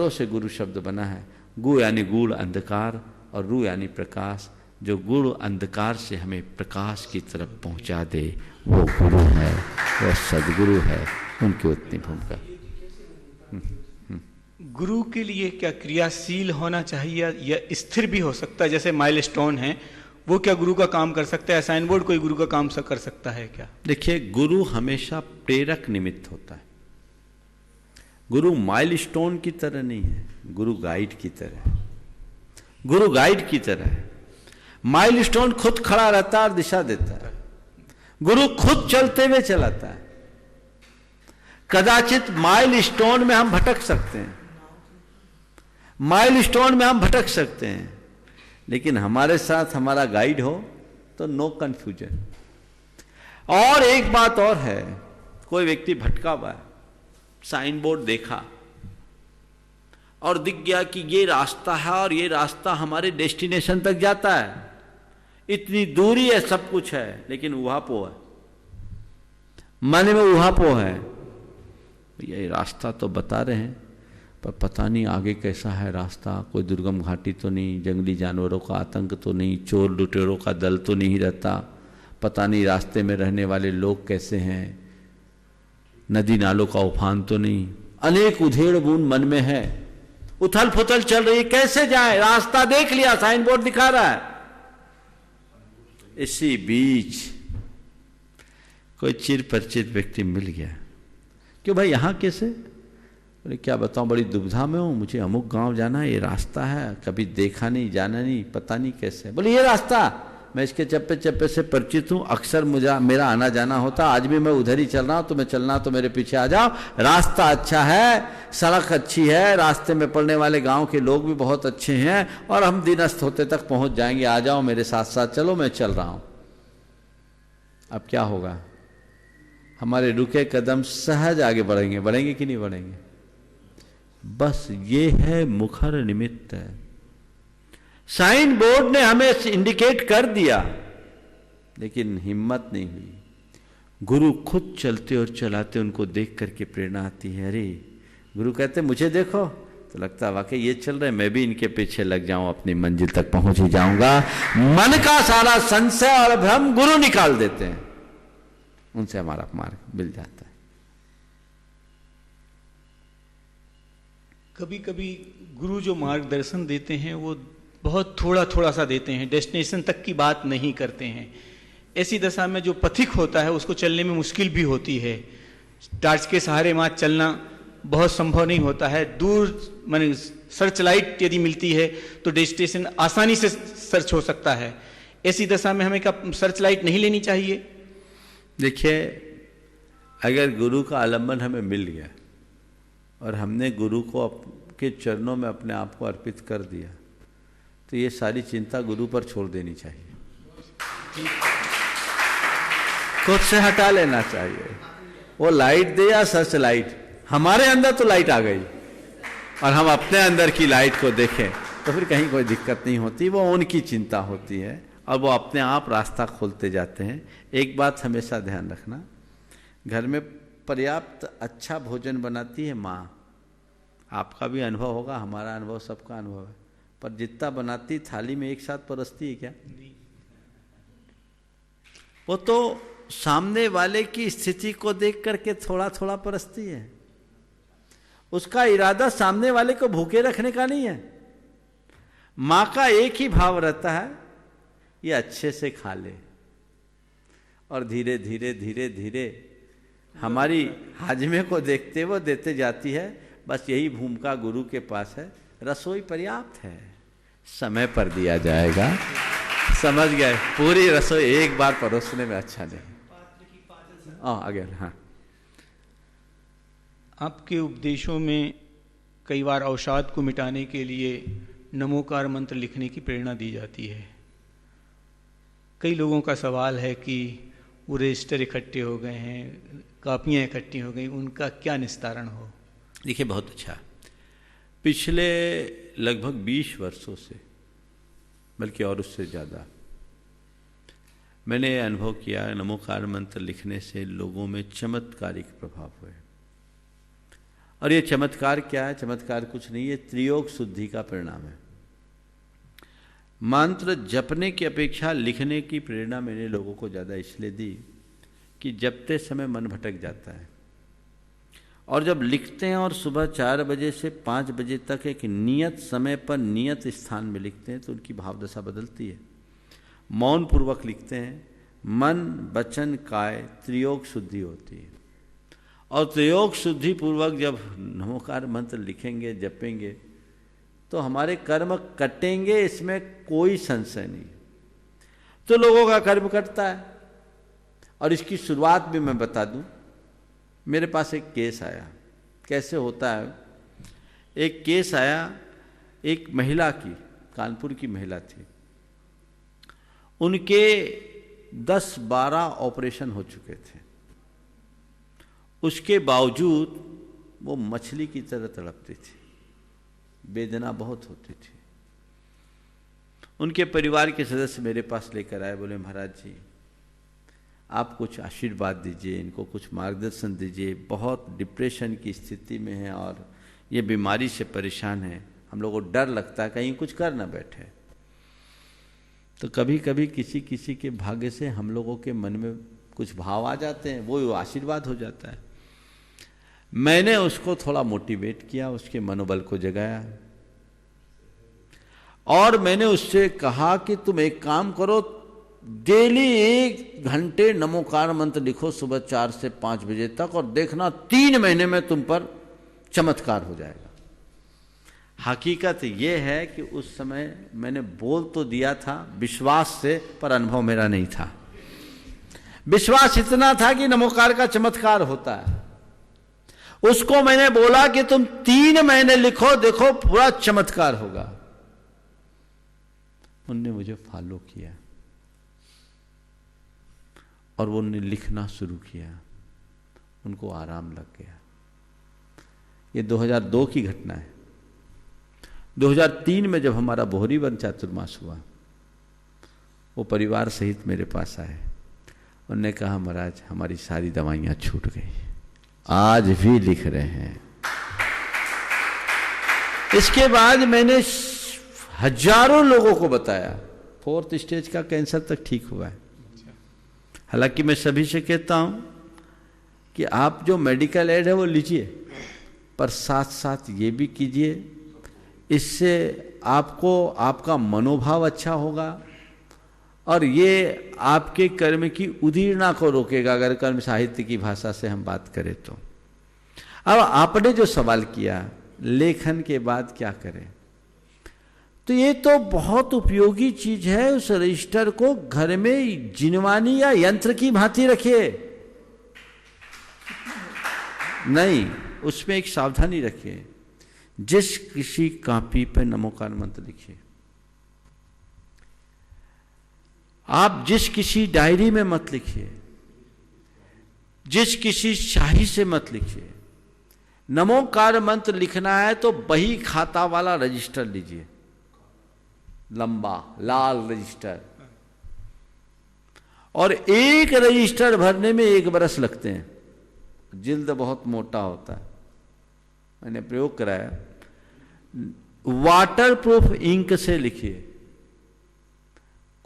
से गुरु शब्द बना है। गु यानी गूढ़ अंधकार और रू यानी प्रकाश। जो गूढ़ अंधकार से हमें प्रकाश की तरफ पहुंचा दे वो गुरु है, वो सदगुरु है। उनकी उतनी भूमिका। गुरु के लिए क्या क्रियाशील होना चाहिए या स्थिर भी हो सकता है? जैसे माइलस्टोन है, वो क्या गुरु का काम कर सकता है? साइन बोर्ड कोई गुरु का काम कर सकता है क्या? देखिए, गुरु हमेशा प्रेरक निमित्त होता है। गुरु माइलस्टोन की तरह नहीं है, गुरु गाइड की तरह है। गुरु गाइड की तरह है। माइलस्टोन खुद खड़ा रहता है और दिशा देता है, गुरु खुद चलते हुए चलाता है। कदाचित माइलस्टोन में हम भटक सकते हैं, माइलस्टोन में हम भटक सकते हैं, लेकिन हमारे साथ हमारा गाइड हो तो नो कंफ्यूजन। और एक बात और है, कोई व्यक्ति भटका हुआ है, साइन बोर्ड देखा और दिख गया कि ये रास्ता है और ये रास्ता हमारे डेस्टिनेशन तक जाता है, इतनी दूरी है, सब कुछ है, लेकिन उहापो है, मन में उहापो है। ये रास्ता तो बता रहे हैं पर पता नहीं आगे कैसा है रास्ता, कोई दुर्गम घाटी तो नहीं, जंगली जानवरों का आतंक तो नहीं, चोर लुटेरों का दल तो नहीं रहता, पता नहीं रास्ते में रहने वाले लोग कैसे हैं, नदी नालों का उफान तो नहीं। अनेक उधेड़ बूंद मन में है, उथल पुथल चल रही है, कैसे जाए, रास्ता देख लिया, साइन बोर्ड दिखा रहा है। इसी बीच कोई चिर परिचित व्यक्ति मिल गया, क्यों भाई यहाँ कैसे? बोले क्या बताऊं, बड़ी दुविधा में हूं, मुझे अमुक गांव जाना है, ये रास्ता है, कभी देखा नहीं, जाना नहीं, पता नहीं कैसे। बोले ये रास्ता, मैं इसके चप्पे चप्पे से परिचित हूं, अक्सर मुझे मेरा आना जाना होता, आज भी मैं उधर ही चल रहा हूं, तुम्हें चलना तो मेरे पीछे आ जाओ, रास्ता अच्छा है, सड़क अच्छी है, रास्ते में पड़ने वाले गांव के लोग भी बहुत अच्छे हैं और हम दिनस्थ होते तक पहुंच जाएंगे, आ जाओ मेरे साथ साथ चलो, मैं चल रहा हूं। अब क्या होगा, हमारे रुके कदम सहज आगे बढ़ेंगे, बढ़ेंगे कि नहीं बढ़ेंगे? बस ये है मुखर निमित्त है। साइन बोर्ड ने हमें इंडिकेट कर दिया, लेकिन हिम्मत नहीं हुई। गुरु खुद चलते और चलाते उनको देख करके प्रेरणा आती है। अरे गुरु कहते मुझे देखो, तो लगता है वाकई ये चल रहे, मैं भी इनके पीछे लग जाऊं, अपनी मंजिल तक पहुंच ही जाऊंगा। मन का सारा संशय और भ्रम गुरु निकाल देते हैं, उनसे हमारा मार्ग मिल जाता है। कभी कभी गुरु जो मार्गदर्शन देते हैं वो बहुत थोड़ा थोड़ा सा देते हैं, डेस्टिनेशन तक की बात नहीं करते हैं। ऐसी दशा में जो पथिक होता है उसको चलने में मुश्किल भी होती है। टार्च के सहारे मात चलना बहुत संभव नहीं होता है। दूर माने सर्च लाइट यदि मिलती है तो डेस्टिनेशन आसानी से सर्च हो सकता है। ऐसी दशा में हमें क्या सर्च लाइट नहीं लेनी चाहिए? देखिए, अगर गुरु का आलम्बन हमें मिल गया और हमने गुरु को के चरणों में अपने आप को अर्पित कर दिया, तो ये सारी चिंता गुरु पर छोड़ देनी चाहिए, खुद से हटा लेना चाहिए। वो लाइट दे या सर्च लाइट, हमारे अंदर तो लाइट आ गई और हम अपने अंदर की लाइट को देखें तो फिर कहीं कोई दिक्कत नहीं होती। वो उनकी चिंता होती है और वो अपने आप रास्ता खोलते जाते हैं। एक बात हमेशा ध्यान रखना, घर में पर्याप्त अच्छा भोजन बनाती है माँ। आपका भी अनुभव होगा, हमारा अनुभव, सबका अनुभव है, पर जितना बनाती थाली में एक साथ परसती है क्या? वो तो सामने वाले की स्थिति को देख करके थोड़ा थोड़ा परसती है। उसका इरादा सामने वाले को भूखे रखने का नहीं है। माँ का एक ही भाव रहता है, ये अच्छे से खा ले, और धीरे धीरे धीरे धीरे हमारी हाजमे को देखते वो देते जाती है। बस यही भूमिका गुरु के पास है। रसोई पर्याप्त है, समय पर दिया जाएगा। समझ गए? पूरी रसोई एक बार परोसने में अच्छा नहीं। अगर हाँ, आपके उपदेशों में कई बार अवसाद को मिटाने के लिए नमोकार मंत्र लिखने की प्रेरणा दी जाती है। कई लोगों का सवाल है कि वो रजिस्टर इकट्ठे हो गए हैं, कापियाँ इकट्ठी हो गई, उनका क्या निस्तारण हो? देखिए, बहुत अच्छा। पिछले लगभग 20 वर्षों से, बल्कि और उससे ज़्यादा, मैंने अनुभव किया नमोकार मंत्र लिखने से लोगों में चमत्कारिक प्रभाव हुए। और ये चमत्कार क्या है? चमत्कार कुछ नहीं, ये त्रियोग शुद्धि का परिणाम है। मंत्र जपने की अपेक्षा लिखने की प्रेरणा मैंने लोगों को ज़्यादा इसलिए दी कि जपते समय मन भटक जाता है, और जब लिखते हैं और सुबह 4 बजे से 5 बजे तक एक नियत समय पर नियत स्थान में लिखते हैं तो उनकी भावदशा बदलती है। मौन पूर्वक लिखते हैं, मन वचन काय त्रियोग शुद्धि होती है। और त्रयोग शुद्धि पूर्वक जब नमोकार मंत्र लिखेंगे, जपेंगे, तो हमारे कर्म कटेंगे, इसमें कोई संशय नहीं। तो लोगों का कर्म कटता है। और इसकी शुरुआत भी मैं बता दूं, मेरे पास एक केस आया। कैसे होता है, एक केस आया, एक महिला की, कानपुर की महिला थी, उनके 10-12 ऑपरेशन हो चुके थे, उसके बावजूद वो मछली की तरह तड़पती थी, वेदना बहुत होती थी। उनके परिवार के सदस्य मेरे पास लेकर आए, बोले महाराज जी आप कुछ आशीर्वाद दीजिए, इनको कुछ मार्गदर्शन दीजिए, बहुत डिप्रेशन की स्थिति में है और ये बीमारी से परेशान है, हम लोगों को डर लगता है कहीं कुछ कर ना बैठे। तो कभी कभी किसी किसी के भाग्य से हम लोगों के मन में कुछ भाव आ जाते हैं, वो आशीर्वाद हो जाता है। मैंने उसको थोड़ा मोटिवेट किया, उसके मनोबल को जगाया और मैंने उससे कहा कि तुम एक काम करो, डेली 1 घंटे नमोकार मंत्र लिखो सुबह 4 से 5 बजे तक, और देखना 3 महीने में तुम पर चमत्कार हो जाएगा। हकीकत ये है कि उस समय मैंने बोल तो दिया था विश्वास से, पर अनुभव मेरा नहीं था। विश्वास इतना था कि नमोकार का चमत्कार होता है। उसको मैंने बोला कि तुम 3 महीने लिखो, देखो पूरा चमत्कार होगा। उनने मुझे फॉलो किया और वो उन्होंने लिखना शुरू किया, उनको आराम लग गया। ये 2002 की घटना है। 2003 में जब हमारा बोहरी वन चातुर्मास हुआ, वो परिवार सहित मेरे पास आए, उन्होंने कहा महाराज हमारी सारी दवाइयां छूट गई, आज भी लिख रहे हैं। इसके बाद मैंने हजारों लोगों को बताया, 4th स्टेज का कैंसर तक ठीक हुआ है। हालांकि मैं सभी से कहता हूं कि आप जो मेडिकल एड है वो लीजिए, पर साथ साथ ये भी कीजिए, इससे आपको आपका मनोभाव अच्छा होगा और ये आपके कर्म की उदीरना को रोकेगा, अगर कर्म साहित्य की भाषा से हम बात करें तो। अब आपने जो सवाल किया लेखन के बाद क्या करें, तो ये तो बहुत उपयोगी चीज है। उस रजिस्टर को घर में जिनवानी या यंत्र की भांति रखिए, नहीं, उसमें एक सावधानी रखिए, जिस किसी कॉपी पर नमोकार मंत्र लिखिए, आप जिस किसी डायरी में मत लिखिए, जिस किसी शाही से मत लिखिए। नमोकार मंत्र लिखना है तो बही खाता वाला रजिस्टर लीजिए, लंबा लाल रजिस्टर, और एक रजिस्टर भरने में 1 बरस लगते हैं, जिल्द बहुत मोटा होता है, मैंने प्रयोग कराया। वाटरप्रूफ इंक से लिखिए,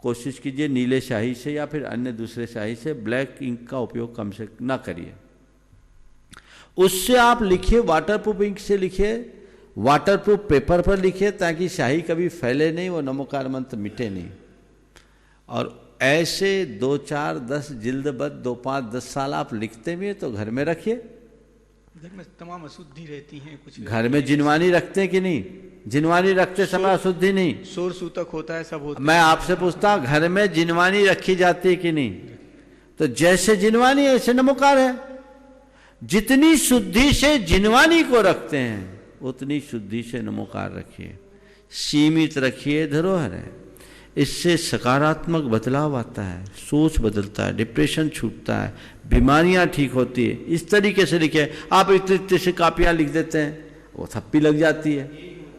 कोशिश कीजिए नीले शाही से या फिर अन्य दूसरे शाही से, ब्लैक इंक का उपयोग कम से ना करिए। उससे आप लिखिए, वाटरप्रूफ इंक से लिखिए, वाटरप्रूफ पेपर पर लिखिए, ताकि शाही कभी फैले नहीं, वो नमोकार मंत्र मिटे नहीं। और ऐसे 2, 4, 10 जिल्दबद्ध 2, 5, 10 साल आप लिखते भी हैं तो घर में रखिए। घर में तमाम अशुद्धि रहती हैं, कुछ घर में जिनवानी रखते हैं कि नहीं? जिनवानी रखते समय अशुद्धि नहीं, शोर सूतक होता है, सब होता है। मैं आपसे पूछता हूं घर में जिनवानी रखी जाती है कि नहीं? तो जैसे जिनवानी ऐसे नमोकार है। जितनी शुद्धि से जिनवानी को रखते हैं उतनी शुद्धि से नमोकार रखिए, सीमित रखिए, धरोहर है। इससे सकारात्मक बदलाव आता है, सोच बदलता है, डिप्रेशन छूटता है, बीमारियां ठीक होती है। इस तरीके से लिखिए। आप इतने से कापियां लिख देते हैं, वो थप्पी लग जाती है,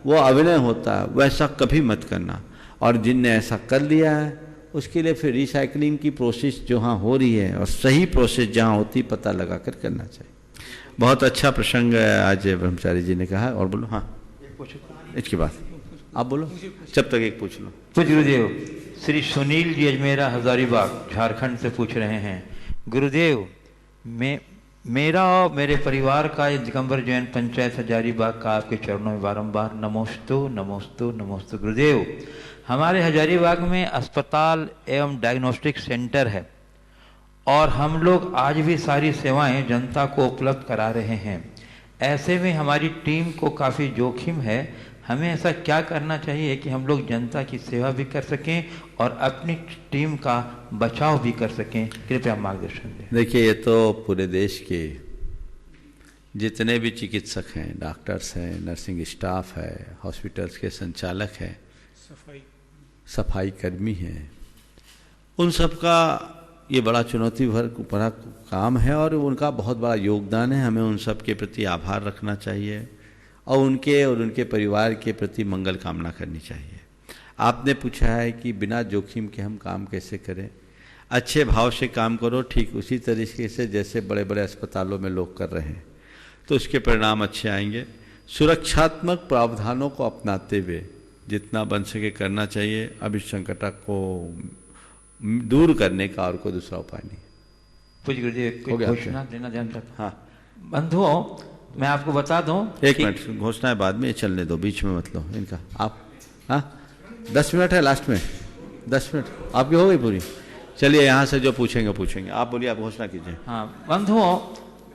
वो अभिनय होता है, वैसा कभी मत करना। और जिनने ऐसा कर लिया है उसके लिए फिर रिसाइकलिंग की प्रोसेस जहाँ हो रही है और सही प्रोसेस जहाँ होती पता लगा कर करना चाहिए। बहुत अच्छा प्रसंग आज ब्रह्मचारी जी ने कहा। और बोलो। हाँ, इसके बाद आप बोलो, जब तक एक पूछ लो। कुछ गुरुदेव, श्री सुनील जी अजमेरा हजारीबाग झारखंड से पूछ रहे हैं, गुरुदेव मेरा और मेरे परिवार का ये दिगंबर जैन पंचायत हजारीबाग का आपके चरणों में बारंबार नमोस्तु नमोस्तु नमोस्तु। गुरुदेव, हमारे हजारीबाग में अस्पताल एवं डायग्नोस्टिक सेंटर है और हम लोग आज भी सारी सेवाएं जनता को उपलब्ध करा रहे हैं। ऐसे में हमारी टीम को काफ़ी जोखिम है। हमें ऐसा क्या करना चाहिए कि हम लोग जनता की सेवा भी कर सकें और अपनी टीम का बचाव भी कर सकें? कृपया मार्गदर्शन दें। देखिए, ये तो पूरे देश के जितने भी चिकित्सक हैं, डॉक्टर्स हैं, नर्सिंग स्टाफ है, हॉस्पिटल्स के संचालक हैं, सफाई कर्मी हैं, उन सब का ये बड़ा चुनौती भरा काम है और उनका बहुत बड़ा योगदान है। हमें उन सब के प्रति आभार रखना चाहिए और उनके परिवार के प्रति मंगल कामना करनी चाहिए। आपने पूछा है कि बिना जोखिम के हम काम कैसे करें। अच्छे भाव से काम करो, ठीक उसी तरीके से जैसे बड़े बड़े अस्पतालों में लोग कर रहे हैं, तो उसके परिणाम अच्छे आएंगे। सुरक्षात्मक प्रावधानों को अपनाते हुए जितना बन सके करना चाहिए। अब इस संकट को दूर करने का और कोई दूसरा उपाय नहीं। पूज्य गुरुदेव, घोषणा देना जानता था। हाँ बंधुओं, मैं आपको बता दूं, एक मिनट, घोषणा बाद में, चलने दो, बीच में मत लो इनका। आप, हाँ 10 मिनट है लास्ट में, 10 मिनट आपकी हो गई पूरी। चलिए, यहाँ से जो पूछेंगे आप बोलिए, आप घोषणा कीजिए। हाँ बंधुओं,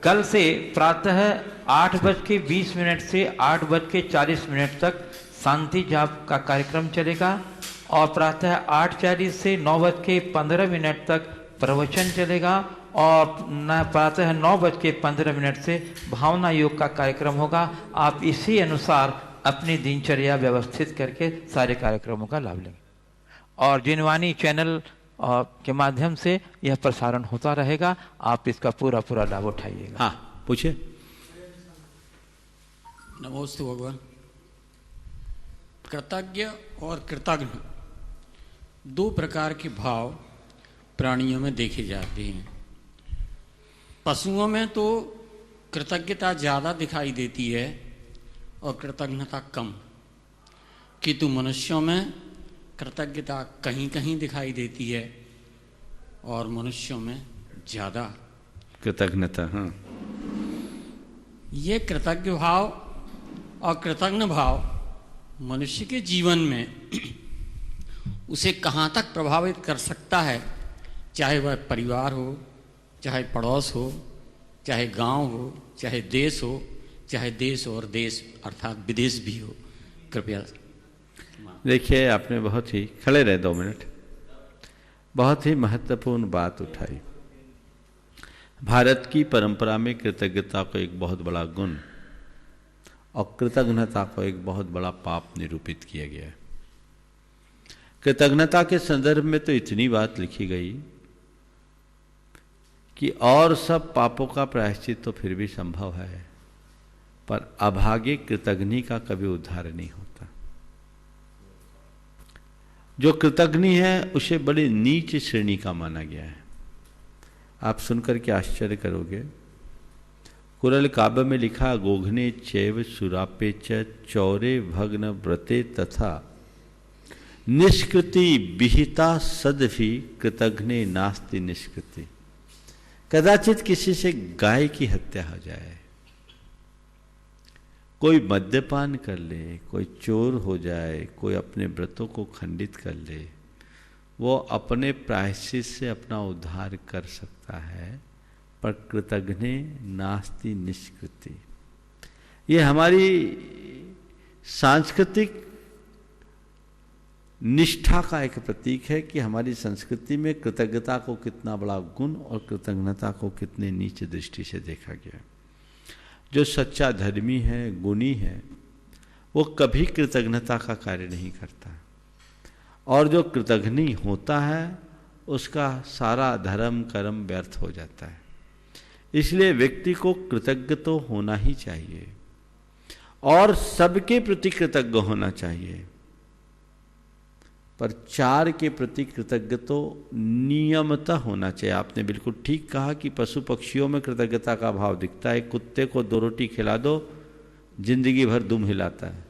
कल से प्रातः 8:20 से 8:40 तक शांति जाप का कार्यक्रम चलेगा और प्रातः 8:40 से 9:15 तक प्रवचन चलेगा और प्रातः 9:15 से भावना योग का कार्यक्रम होगा। आप इसी अनुसार अपनी दिनचर्या व्यवस्थित करके सारे कार्यक्रमों का लाभ लेंगे और जिनवाणी चैनल के माध्यम से यह प्रसारण होता रहेगा। आप इसका पूरा लाभ उठाइएगा। हाँ पूछिए। नमोस्तु भगवान। कृतज्ञ और कृतज्ञ दो प्रकार के भाव प्राणियों में देखे जाते हैं। पशुओं में तो कृतज्ञता ज़्यादा दिखाई देती है और कृतज्ञता कम, किंतु मनुष्यों में कृतज्ञता कहीं कहीं दिखाई देती है और मनुष्यों में ज़्यादा कृतज्ञता। हाँ, ये कृतज्ञ भाव और कृतज्ञ भाव मनुष्य के जीवन में उसे कहाँ तक प्रभावित कर सकता है, चाहे वह परिवार हो, चाहे पड़ोस हो, चाहे गांव हो, चाहे देश हो, चाहे देश और देश अर्थात विदेश भी हो। कृपया देखिए, आपने बहुत ही, खड़े रहे 2 मिनट, बहुत ही महत्वपूर्ण बात उठाई। भारत की परंपरा में कृतज्ञता को एक बहुत बड़ा गुण और कृतज्ञता को एक बहुत बड़ा पाप निरूपित किया गया है। कृतज्ञता के संदर्भ में तो इतनी बात लिखी गई कि और सब पापों का प्रायश्चित तो फिर भी संभव है, पर अभागे कृतज्ञ का कभी उद्धार नहीं होता। जो कृतज्ञ है उसे बड़ी नीच श्रेणी का माना गया है। आप सुनकर के आश्चर्य करोगे। कुरल काव्य में लिखा, गोघने चैव सुरापे च चौरे भग्न व्रते तथा निष्कृति विहिता सदभि कृतघ्ने नास्ति निष्कृति। कदाचित किसी से गाय की हत्या हो जाए, कोई मद्यपान कर ले, कोई चोर हो जाए, कोई अपने व्रतों को खंडित कर ले, वो अपने प्रायश्चित से अपना उद्धार कर सकता है, पर कृतघ्ने नास्ति निष्कृति। ये हमारी सांस्कृतिक निष्ठा का एक प्रतीक है कि हमारी संस्कृति में कृतज्ञता को कितना बड़ा गुण और कृतज्ञता को कितने नीच दृष्टि से देखा गया। जो सच्चा धर्मी है, गुणी है, वो कभी कृतज्ञता का कार्य नहीं करता, और जो कृतज्ञ होता है उसका सारा धर्म कर्म व्यर्थ हो जाता है। इसलिए व्यक्ति को कृतज्ञ तो होना ही चाहिए और सबके प्रति कृतज्ञ होना चाहिए, पर 4 के प्रति कृतज्ञ तो नियमतः होना चाहिए। आपने बिल्कुल ठीक कहा कि पशु पक्षियों में कृतज्ञता का भाव दिखता है। कुत्ते को 2 रोटी खिला दो, जिंदगी भर दुम हिलाता है,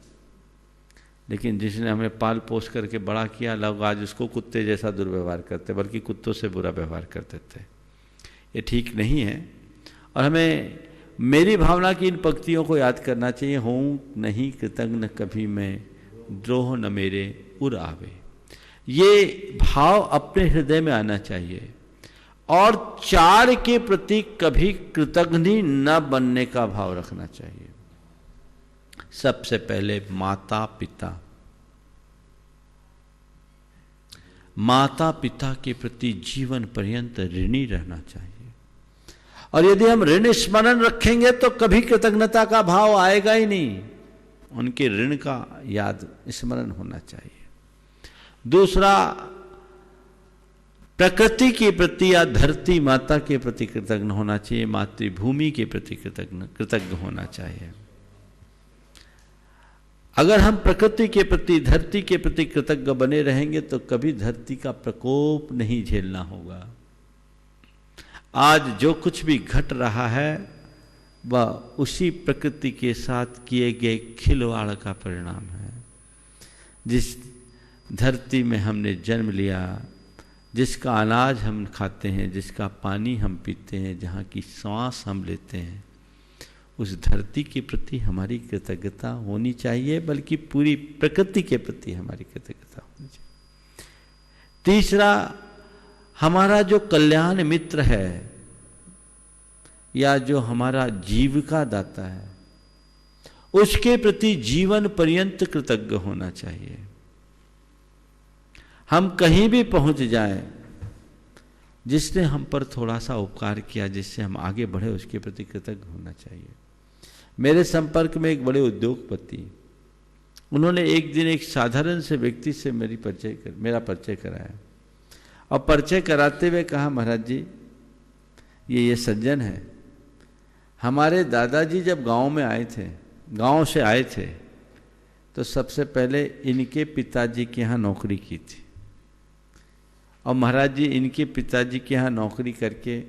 लेकिन जिसने हमें पाल पोस करके बड़ा किया, लोग आज उसको कुत्ते जैसा दुर्व्यवहार करते, बल्कि कुत्तों से बुरा व्यवहार कर देते। ये ठीक नहीं है और हमें मेरी भावना की इन पंक्तियों को याद करना चाहिए। हूँ नहीं कृतज्ञ कभी मैं, द्रोह न मेरे उर आवे। ये भाव अपने हृदय में आना चाहिए और चार के प्रति कभी कृतघ्न न बनने का भाव रखना चाहिए। सबसे पहले माता पिता, माता पिता के प्रति जीवन पर्यंत ऋणी रहना चाहिए। और यदि हम ऋण स्मरण रखेंगे तो कभी कृतज्ञता का भाव आएगा ही नहीं, उनके ऋण का याद स्मरण होना चाहिए। दूसरा, प्रकृति के प्रति या धरती माता के प्रति कृतज्ञ होना चाहिए, मातृभूमि के प्रति कृतज्ञ होना चाहिए। अगर हम प्रकृति के प्रति, धरती के प्रति कृतज्ञ बने रहेंगे तो कभी धरती का प्रकोप नहीं झेलना होगा। आज जो कुछ भी घट रहा है वह उसी प्रकृति के साथ किए गए खिलवाड़ का परिणाम है। जिस धरती में हमने जन्म लिया, जिसका अनाज हम खाते हैं, जिसका पानी हम पीते हैं, जहाँ की सांस हम लेते हैं, उस धरती के प्रति हमारी कृतज्ञता होनी चाहिए, बल्कि पूरी प्रकृति के प्रति हमारी कृतज्ञता होनी चाहिए। तीसरा, हमारा जो कल्याण मित्र है या जो हमारा जीविका दाता है, उसके प्रति जीवन पर्यंत कृतज्ञ होना चाहिए। हम कहीं भी पहुंच जाएं, जिसने हम पर थोड़ा सा उपकार किया, जिससे हम आगे बढ़े, उसके प्रति कृतज्ञ होना चाहिए। मेरे संपर्क में एक बड़े उद्योगपति, उन्होंने एक दिन एक साधारण से व्यक्ति से मेरा परिचय कराया और परिचय कराते हुए कहा, महाराज जी ये सज्जन है, हमारे दादाजी जब गांव में आए थे, गांव से आए थे, तो सबसे पहले इनके पिताजी के यहाँ नौकरी की थी और महाराज जी इनके पिताजी के यहाँ नौकरी करके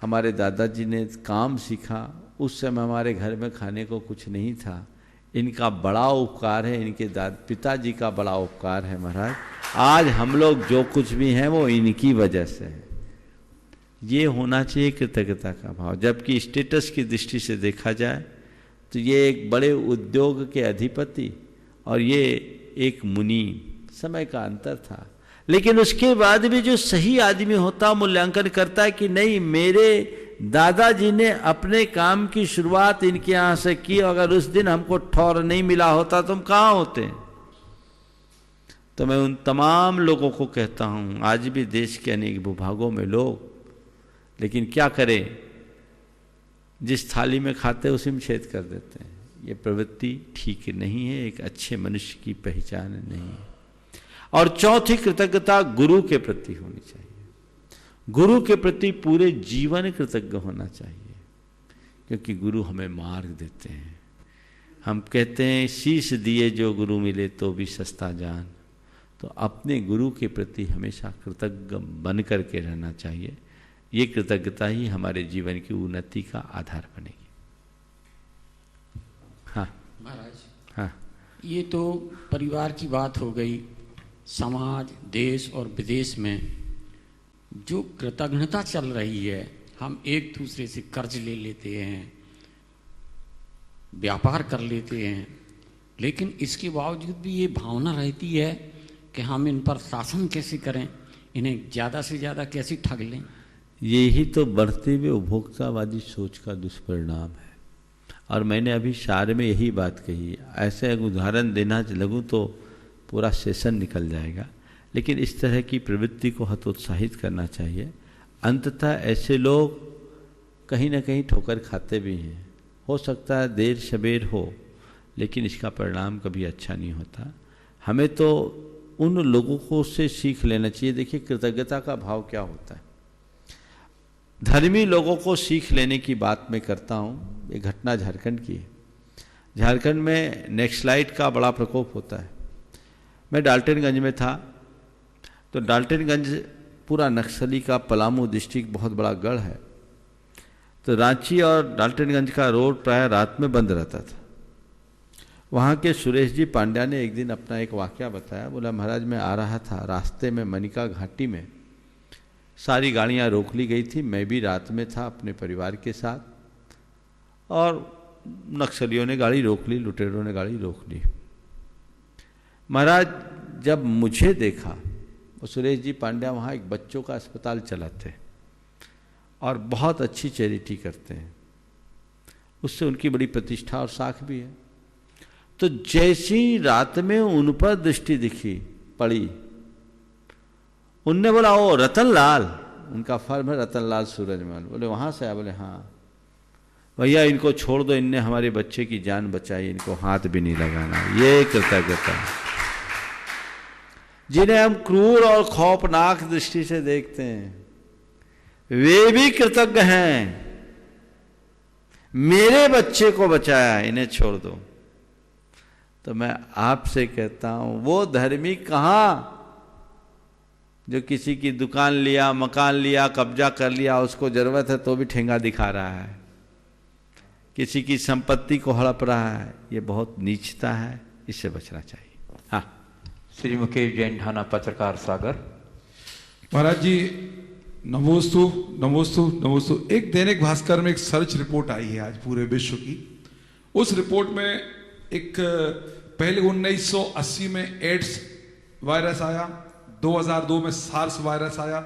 हमारे दादाजी ने काम सीखा। उस समय हमारे घर में खाने को कुछ नहीं था। इनका बड़ा उपकार है, इनके पिताजी का बड़ा उपकार है महाराज। आज हम लोग जो कुछ भी हैं वो इनकी वजह से है। ये होना चाहिए कृतज्ञता का भाव। जबकि स्टेटस की दृष्टि से देखा जाए तो ये एक बड़े उद्योग के अधिपति और ये एक मुनि, समय का अंतर था। लेकिन उसके बाद भी जो सही आदमी होता, मूल्यांकन करता है कि नहीं, मेरे दादाजी ने अपने काम की शुरुआत इनके यहाँ से की, अगर उस दिन हमको ठौर नहीं मिला होता तो हम कहाँ होते। तो मैं उन तमाम लोगों को कहता हूँ, आज भी देश के अनेक भूभागों में लोग, लेकिन क्या करें, जिस थाली में खाते उसी में छेद कर देते हैं। ये प्रवृत्ति ठीक नहीं है, एक अच्छे मनुष्य की पहचान नहीं है। और चौथी, कृतज्ञता गुरु के प्रति होनी चाहिए। गुरु के प्रति पूरे जीवन कृतज्ञ होना चाहिए, क्योंकि गुरु हमें मार्ग देते हैं। हम कहते हैं शीश दिए जो गुरु मिले तो भी सस्ता जान। तो अपने गुरु के प्रति हमेशा कृतज्ञ बन करके रहना चाहिए। ये कृतज्ञता ही हमारे जीवन की उन्नति का आधार बनेगी। हाँ महाराज, हाँ, ये तो परिवार की बात हो गई। समाज, देश और विदेश में जो कृतज्ञता चल रही है, हम एक दूसरे से कर्ज ले लेते हैं, व्यापार कर लेते हैं, लेकिन इसके बावजूद भी ये भावना रहती है कि हम इन पर शासन कैसे करें, इन्हें ज़्यादा से ज़्यादा कैसे ठग लें। यही तो बढ़ते हुए उपभोक्तावादी सोच का दुष्परिणाम है। और मैंने अभी सार में यही बात कही। ऐसे उदाहरण देना लगूँ तो पूरा सेशन निकल जाएगा, लेकिन इस तरह की प्रवृत्ति को हतोत्साहित करना चाहिए। अंततः ऐसे लोग कहीं ना कहीं ठोकर खाते भी हैं। हो सकता है देर सबेर हो, लेकिन इसका परिणाम कभी अच्छा नहीं होता। हमें तो उन लोगों को से सीख लेना चाहिए। देखिए, कृतज्ञता का भाव क्या होता है। धर्मी लोगों को सीख लेने की बात मैं करता हूँ। ये घटना झारखंड की है। झारखंड में नक्सलाइट का बड़ा प्रकोप होता है। मैं डाल्टनगंज में था, तो डाल्टनगंज पूरा नक्सली का पलामू डिस्ट्रिक्ट बहुत बड़ा गढ़ है। तो रांची और डाल्टनगंज का रोड प्राय रात में बंद रहता था। वहाँ के सुरेश जी पांड्या ने एक दिन अपना एक वाकया बताया। बोला, महाराज मैं आ रहा था, रास्ते में मनिका घाटी में सारी गाड़ियाँ रोक ली गई थी। मैं भी रात में था अपने परिवार के साथ, और नक्सलियों ने गाड़ी रोक ली, लुटेरों ने गाड़ी रोक ली। महाराज जब मुझे देखा, और सुरेश जी पांड्या वहाँ एक बच्चों का अस्पताल चलाते, और बहुत अच्छी चैरिटी करते हैं, उससे उनकी बड़ी प्रतिष्ठा और साख भी है। तो जैसी रात में उन पर दृष्टि दिखी पड़ी, उनने बोला ओ रतनलाल, उनका फर्म है रतनलाल सूरजमल, बोले वहाँ से आया? बोले हाँ भैया इनको छोड़ दो, इनने हमारे बच्चे की जान बचाई, इनको हाथ भी नहीं लगाना। ये कृतज्ञता है। जिन्हें हम क्रूर और खौफनाक दृष्टि से देखते हैं वे भी कृतज्ञ हैं, मेरे बच्चे को बचाया, इन्हें छोड़ दो। तो मैं आपसे कहता हूं वो धर्मी कहां जो किसी की दुकान लिया, मकान लिया, कब्जा कर लिया, उसको जरूरत है तो भी ठेंगा दिखा रहा है, किसी की संपत्ति को हड़प रहा है। ये बहुत नीचता है, इससे बचना चाहिए। हाँ, श्री मुकेश जैन, ढाना पत्रकार सागर। महाराज जी नमोस्तु नमोस्तु नमोस्तु। एक दैनिक भास्कर में एक सर्च रिपोर्ट आई है आज पूरे विश्व की। उस रिपोर्ट में एक पहले 1980 में एड्स वायरस आया, 2002 में सार्स वायरस आया,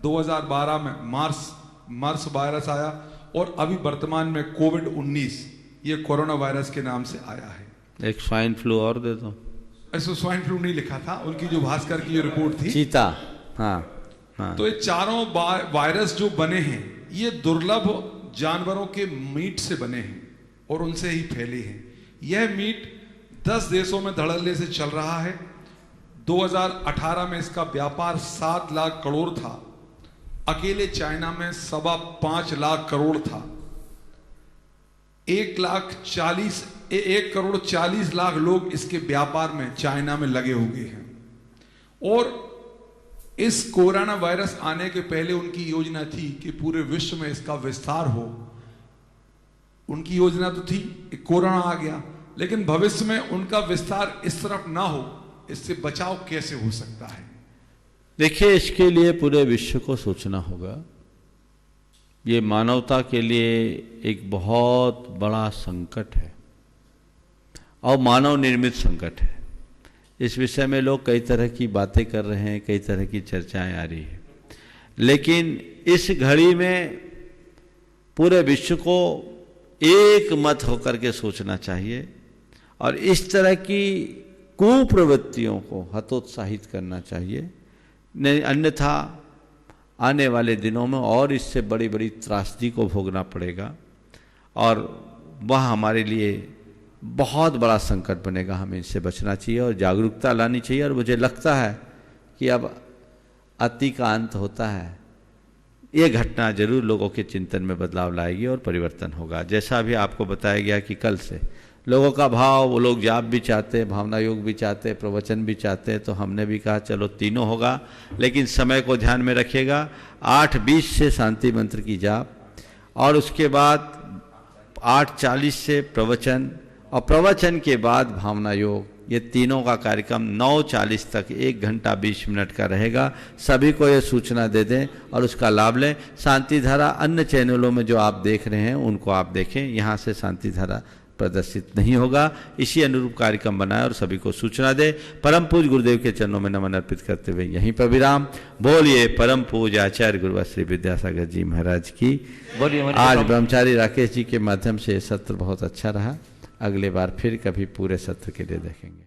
2012 में मार्स वायरस आया और अभी वर्तमान में कोविड-19 ये कोरोना वायरस के नाम से आया है। एक स्वाइन फ्लू और दे दो। ऐसा स्वाइन फ्लू नहीं लिखा था, उनकी जो भास्कर की जो रिपोर्ट थी, चीता। हाँ हाँ। तो ये चारों वायरस जो बने हैं ये दुर्लभ जानवरों के मीट से बने हैं और उनसे ही फैले हैं। यह मीट 10 देशों में धड़ल्ले से चल रहा है। 2018 में इसका व्यापार 7 लाख करोड़ था, अकेले चाइना में 5.25 लाख करोड़ था। 1 करोड़ 40 लाख लोग इसके व्यापार में चाइना में लगे हुए हैं। और इस कोरोना वायरस आने के पहले उनकी योजना थी कि पूरे विश्व में इसका विस्तार हो। उनकी योजना तो थी, कोरोना आ गया, लेकिन भविष्य में उनका विस्तार इस तरफ ना हो, इससे बचाव कैसे हो सकता है? देखिए, इसके लिए पूरे विश्व को सोचना होगा। ये मानवता के लिए एक बहुत बड़ा संकट है और मानव निर्मित संकट है। इस विषय में लोग कई तरह की बातें कर रहे हैं, कई तरह की चर्चाएं आ रही है, लेकिन इस घड़ी में पूरे विश्व को एक मत होकर के सोचना चाहिए और इस तरह की कुप्रवृत्तियों को हतोत्साहित करना चाहिए। नहीं, अन्यथा आने वाले दिनों में और इससे बड़ी बड़ी त्रासदी को भोगना पड़ेगा और वह हमारे लिए बहुत बड़ा संकट बनेगा। हमें इससे बचना चाहिए और जागरूकता लानी चाहिए। और मुझे लगता है कि अब अति का अंत होता है। ये घटना जरूर लोगों के चिंतन में बदलाव लाएगी और परिवर्तन होगा। जैसा अभी आपको बताया गया कि कल से लोगों का भाव, वो लोग जाप भी चाहते हैं, भावना योग भी चाहते हैं, प्रवचन भी चाहते हैं, तो हमने भी कहा चलो तीनों होगा, लेकिन समय को ध्यान में रखिएगा। 8:20 से शांति मंत्र की जाप और उसके बाद 8:40 से प्रवचन और प्रवचन के बाद भावना योग, ये तीनों का कार्यक्रम 9:40 तक 1 घंटा 20 मिनट का रहेगा। सभी को ये सूचना दे दें और उसका लाभ लें। शांति धारा अन्य चैनलों में जो आप देख रहे हैं उनको आप देखें, यहाँ से शांति धारा प्रदर्शित नहीं होगा। इसी अनुरूप कार्यक्रम बनाए और सभी को सूचना दे। परम पूज गुरुदेव के चरणों में नमन अर्पित करते हुए यहीं पर विराम। बोलिए परम पूज आचार्य गुरुवर श्री विद्यासागर जी महाराज की। आज ब्रह्मचारी राकेश जी के माध्यम से ये सत्र बहुत अच्छा रहा। अगले बार फिर कभी पूरे सत्र के लिए देखेंगे।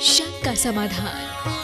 शक का समाधान।